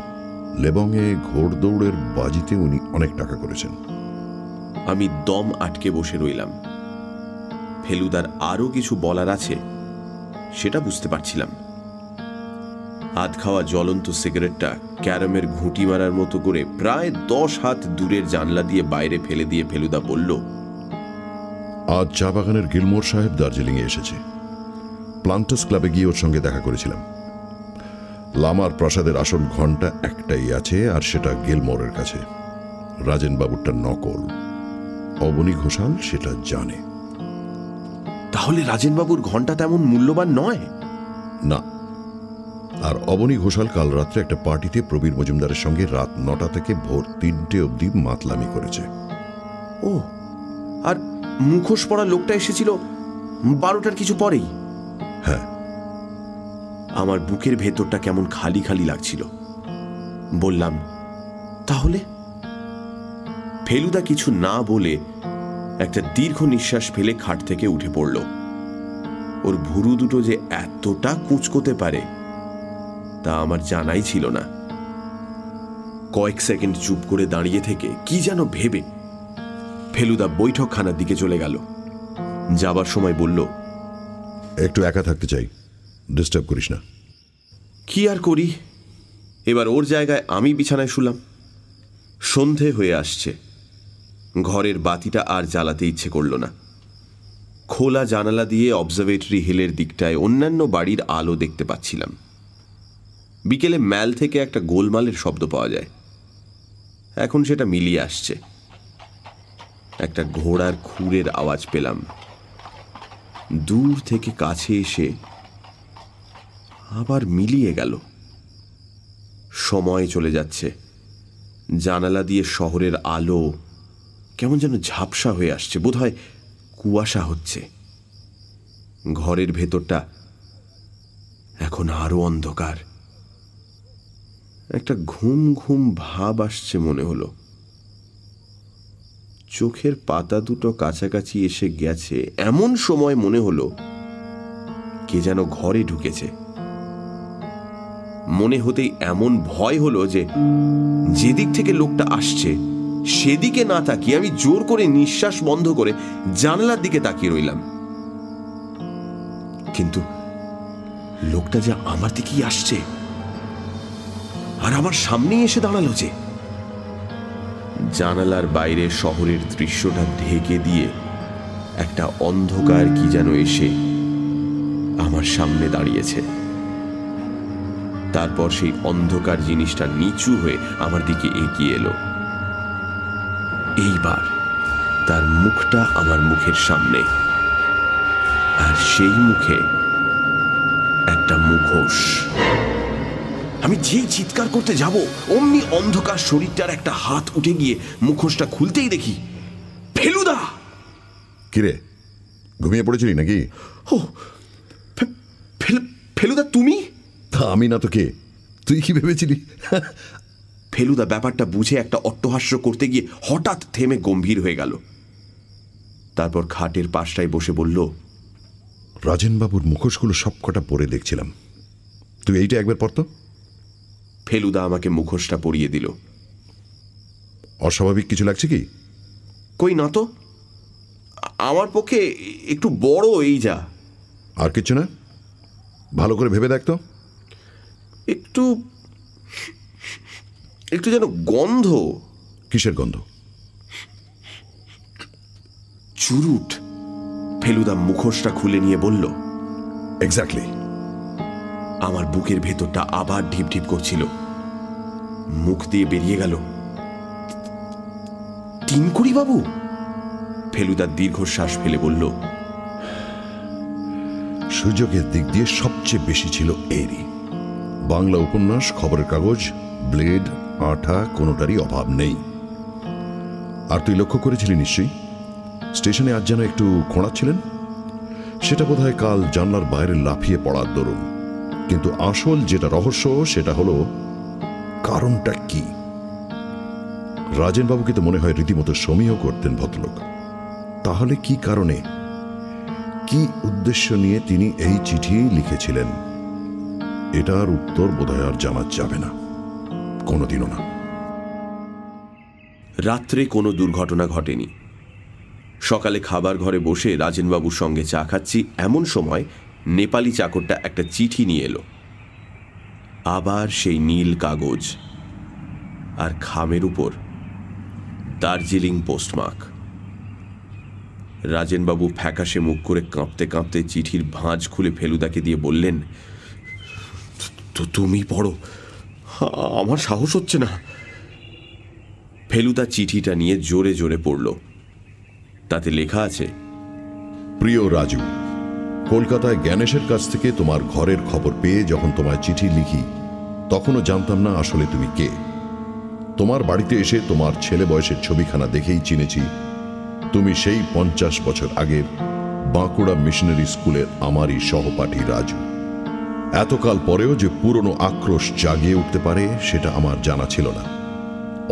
লেবংয়ে ঘোড়দৌড়ের বাজিতে উনি অনেক টাকা করেছেন। আমি দম আটকে বসে রইলাম। ফেলুদার আরও কিছু বলার আছে সেটা বুঝতে পারছিলাম। আধ খাওয়া জ্বলন্ত সিগারেটটা ক্যারামের ঘুঁটি মারার মতো করে প্রায় 10 হাত দূরের জানলা দিয়ে বাইরে ফেলে দিয়ে ফেলুদা বলল, আজ চা বাগানের গিলমোর সাহেব দার্জিলিংয়ে এসেছে। প্লান্টার্স ক্লাবে গিয়ে ওর সঙ্গে দেখা করেছিলাম। লামার প্রাসাদের আসল ঘণ্টা একটাই আছে, আর সেটা গিলমোরের কাছে। রাজেনবাবুরটা নকল। অবনী ঘোষাল সেটা জানে। তাহলে রাজেনবাবুর ঘণ্টা তেমন মূল্যবান নয়? না। আর অবনী ঘোষাল কাল রাত্রে একটা পার্টিতে প্রবীর মজুমদারের সঙ্গে রাত 9টা থেকে ভোর 3টে অবধি মাতলামি করেছে। ও, আর মুখোশ পরা লোকটা এসেছিল 12টার কিছু পরেই? হ্যাঁ। আমার বুকের ভেতরটা কেমন খালি খালি লাগছিল। বললাম, তাহলে? ফেলুদা কিছু না বলে একটা দীর্ঘ নিঃশ্বাস ফেলে খাট থেকে উঠে পড়ল। ওর ভুরু দুটো যে এতটা কুঁচকোতে পারে তা আমার জানাই ছিল না। কয়েক সেকেন্ড চুপ করে দাঁড়িয়ে থেকে কি যেন ভেবে ফেলুদা বৈঠকখানার দিকে চলে গেল। যাবার সময় বলল, একটু একা থাকতে চাই, ডিস্টার্ব করিস না। কি আর করি, এবার ওর জায়গায় আমি বিছানায় শুলাম। সন্ধে হয়ে আসছে। ঘরের বাতিটা আর জ্বালাতে ইচ্ছে করল না। খোলা জানালা দিয়ে অবজারভেটরি হিলের দিকটায় অন্যান্য বাড়ির আলো দেখতে পাচ্ছিলাম। বিকেলে ম্যাল থেকে একটা গোলমালের শব্দ পাওয়া যায়। এখন সেটা মিলিয়ে আসছে। একটা ঘোড়ার খুরের আওয়াজ পেলাম। দূর থেকে কাছে এসে আবার মিলিয়ে গেল। সময় চলে যাচ্ছে। জানালা দিয়ে শহরের আলো কেমন যেন ঝাপসা হয়ে আসছে, বোধহয় কুয়াশা হচ্ছে। ঘরের ভেতরটা এখন আরো অন্ধকার। একটা ঘুম ঘুম ভাব আসছে মনে হলো। চোখের পাতা দুটো কাছাকাছি এসে গেছে এমন সময় মনে হলো কে যেন ঘরে ঢুকেছে। মনে হতেই এমন ভয় হলো যে যেদিক থেকে লোকটা আসছে সেদিকে না তাকিয়ে আমি জোর করে নিঃশ্বাস বন্ধ করে জানালার দিকে তাকিয়ে রইলাম। কিন্তু লোকটা যে আমার দিকেই আসছে, আর আমার সামনেই এসে দাঁড়ালো যে। জানালার বাইরে শহরের দৃশ্যটা ঢেকে দিয়ে একটা অন্ধকার কি যেন এসে আমার সামনে দাঁড়িয়েছে। তারপর সেই অন্ধকার জিনিসটা নিচু হয়ে আমার দিকে এগিয়ে এলো। এইবার তার মুখটা আমার মুখের সামনে, আর সেই মুখে একটা মুখোশ। আমি যেই চিৎকার করতে যাব অমনি অন্ধকার শরীরটার একটা হাত উঠে গিয়ে মুখোশটা খুলতেই দেখি ফেলুদা। কিরে, ঘুমিয়ে পড়েছিলি নাকি? ও, ফেলুদা তুমি? তা আমি না তো কে? তুই কি ভেবেছিলি? ফেলুদা ব্যাপারটা বুঝে একটা অট্টহাস্য করতে গিয়ে হঠাৎ থেমে গম্ভীর হয়ে গেল। তারপর খাটের পাশটায় বসে বলল, রাজেনবাবুর মুখোশগুলো সবকটা পরে দেখছিলাম, তুই এইটা একবার পড়তো। ফেলুদা আমাকে মুখোশটা পরিয়ে দিল। অস্বাভাবিক কিছু লাগছে কি? কই না তো, আমার পক্ষে একটু বড় এই যা। আর কিছু না? ভালো করে ভেবে দেখতো। একটু একটু যেন গন্ধ। কিসের গন্ধ? চুরুট। ফেলুদা মুখোশটা খুলে নিয়ে বলল, এক্স্যাক্টলি। আমার বুকের ভেতরটা আবার ঢিপ ঢিপ করছিল। মুখ দিয়ে বেরিয়ে গেল, টিনকুড়ি বাবু। ফেলুদা দীর্ঘশ্বাস ফেলে বলল, সুযোগের দিক দিয়ে সবচেয়ে বেশি ছিল এরই। বাংলা উপন্যাস, খবরের কাগজ, ব্লেড, আঠা, কোনোটারই অভাব নেই। আর তুই লক্ষ্য করেছিলি নিশ্চয়ই, স্টেশনে আজ যেন একটু খোঁড়াচ্ছিলেন। সেটা বোধহয় কাল জানলার বাইরে লাফিয়ে পড়ার দরুন। কিন্তু আসল যেটা রহস্য সেটা হলো কারণটা কি। রাজেনবাবুকে তো মনে হয় রীতিমতো সমীহ করতেন ভদ্রলোক। তাহলে কি কারণে, কি উদ্দেশ্য নিয়ে তিনি এই চিঠি লিখেছিলেন, এটার উত্তর বোধহয় আর জানা যাবে না, কোনোদিনও না। রাত্রে কোনো দুর্ঘটনা ঘটেনি। সকালে খাবার ঘরে বসে রাজেনবাবুর সঙ্গে চা খাচ্ছি, এমন সময় নেপালি চাকরটা একটা চিঠি নিয়ে এলো। আবার সেই নীল কাগজ, আর খামের উপর দার্জিলিং পোস্টমার্ক। রাজেনবাবু ফ্যাকাশে মুখ করে কাঁপতে কাঁপতে চিঠির ভাঁজ খুলে ফেলুদাকে দিয়ে বললেন, তো তুমি পড়ো, আমার সাহস হচ্ছে না। ফেলুদা চিঠিটা নিয়ে জোরে জোরে পড়ল। তাতে লেখা আছে, প্রিয় রাজু, কলকাতায় জ্ঞানেশের কাছ থেকে তোমার ঘরের খবর পেয়ে যখন তোমায় চিঠি লিখি, তখনও জানতাম না আসলে তুমি কে। তোমার বাড়িতে এসে তোমার ছেলে বয়সের ছবিখানা দেখেই চিনেছি তুমি সেই 50 বছর আগের বাঁকুড়া মিশনারি স্কুলের আমারই সহপাঠী রাজু। এতকাল পরেও যে পুরনো আক্রোশ জাগিয়ে উঠতে পারে সেটা আমার জানা ছিল না।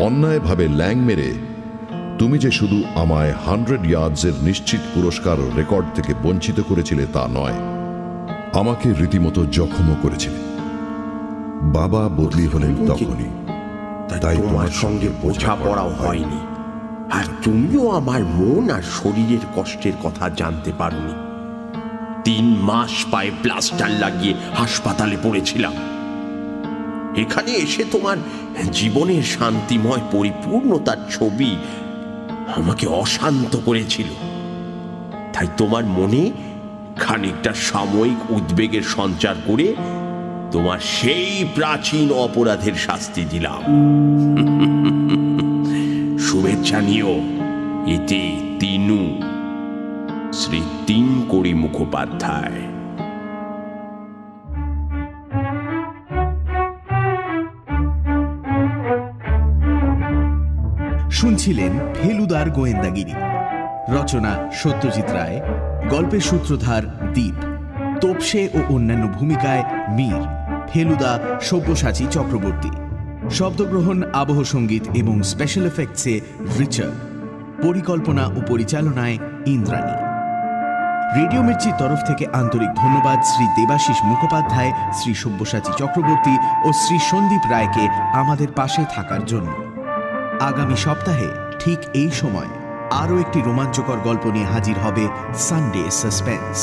অন্যায়ভাবে ল্যাং মেরে তুমি যে শুধু আমায় 100 ইয়ার্ডসের নিশ্চিত পুরস্কার রেকর্ড থেকে বঞ্চিত করেছিলে তা নয়, আমাকে রীতিমতো জখমও করেছিলে। বাবা বদলি হলেন তখনই, তাই তোমার সঙ্গে বোঝাপড়াও হয়নি, আর তুমিও আমার মন আর শরীরের কষ্টের কথা জানতে পারোনি। 3 মাস পায়ে প্লাস্টার লাগিয়ে হাসপাতালে পড়েছিলাম। এখানে এসে তোমার জীবনের শান্তিময় পরিপূর্ণতার ছবি আমাকে অশান্ত করেছিল। তাই তোমার মনে খানিকটা সাময়িক উদ্বেগের সঞ্চার করে তোমার সেই প্রাচীন অপরাধের শাস্তি দিলাম। শুভেচ্ছা নিও, এতে তিনু, শ্রী তিনকড়ি মুখোপাধ্যায়। শুনছিলেন ফেলুদার গোয়েন্দাগিরি। রচনা সত্যজিৎ রায়, গল্পের সূত্রধার দীপ, তোপসে ও অন্যান্য ভূমিকায় মীর, ফেলুদা সব্যসাচী চক্রবর্তী, শব্দগ্রহণ, আবহ সঙ্গীত এবং স্পেশাল এফেক্টসে রিচার্ড, পরিকল্পনা ও পরিচালনায় ইন্দ্রাণী। রেডিও মির্চির তরফ থেকে আন্তরিক ধন্যবাদ শ্রী দেবাশিস মুখোপাধ্যায়, শ্রী সব্যসাচী চক্রবর্তী ও শ্রী সন্দীপ রায়কে আমাদের পাশে থাকার জন্য। আগামী সপ্তাহে ঠিক এই সময় আরও একটি রোমাঞ্চকর গল্প নিয়ে হাজির হবে সানডে সাসপেন্স।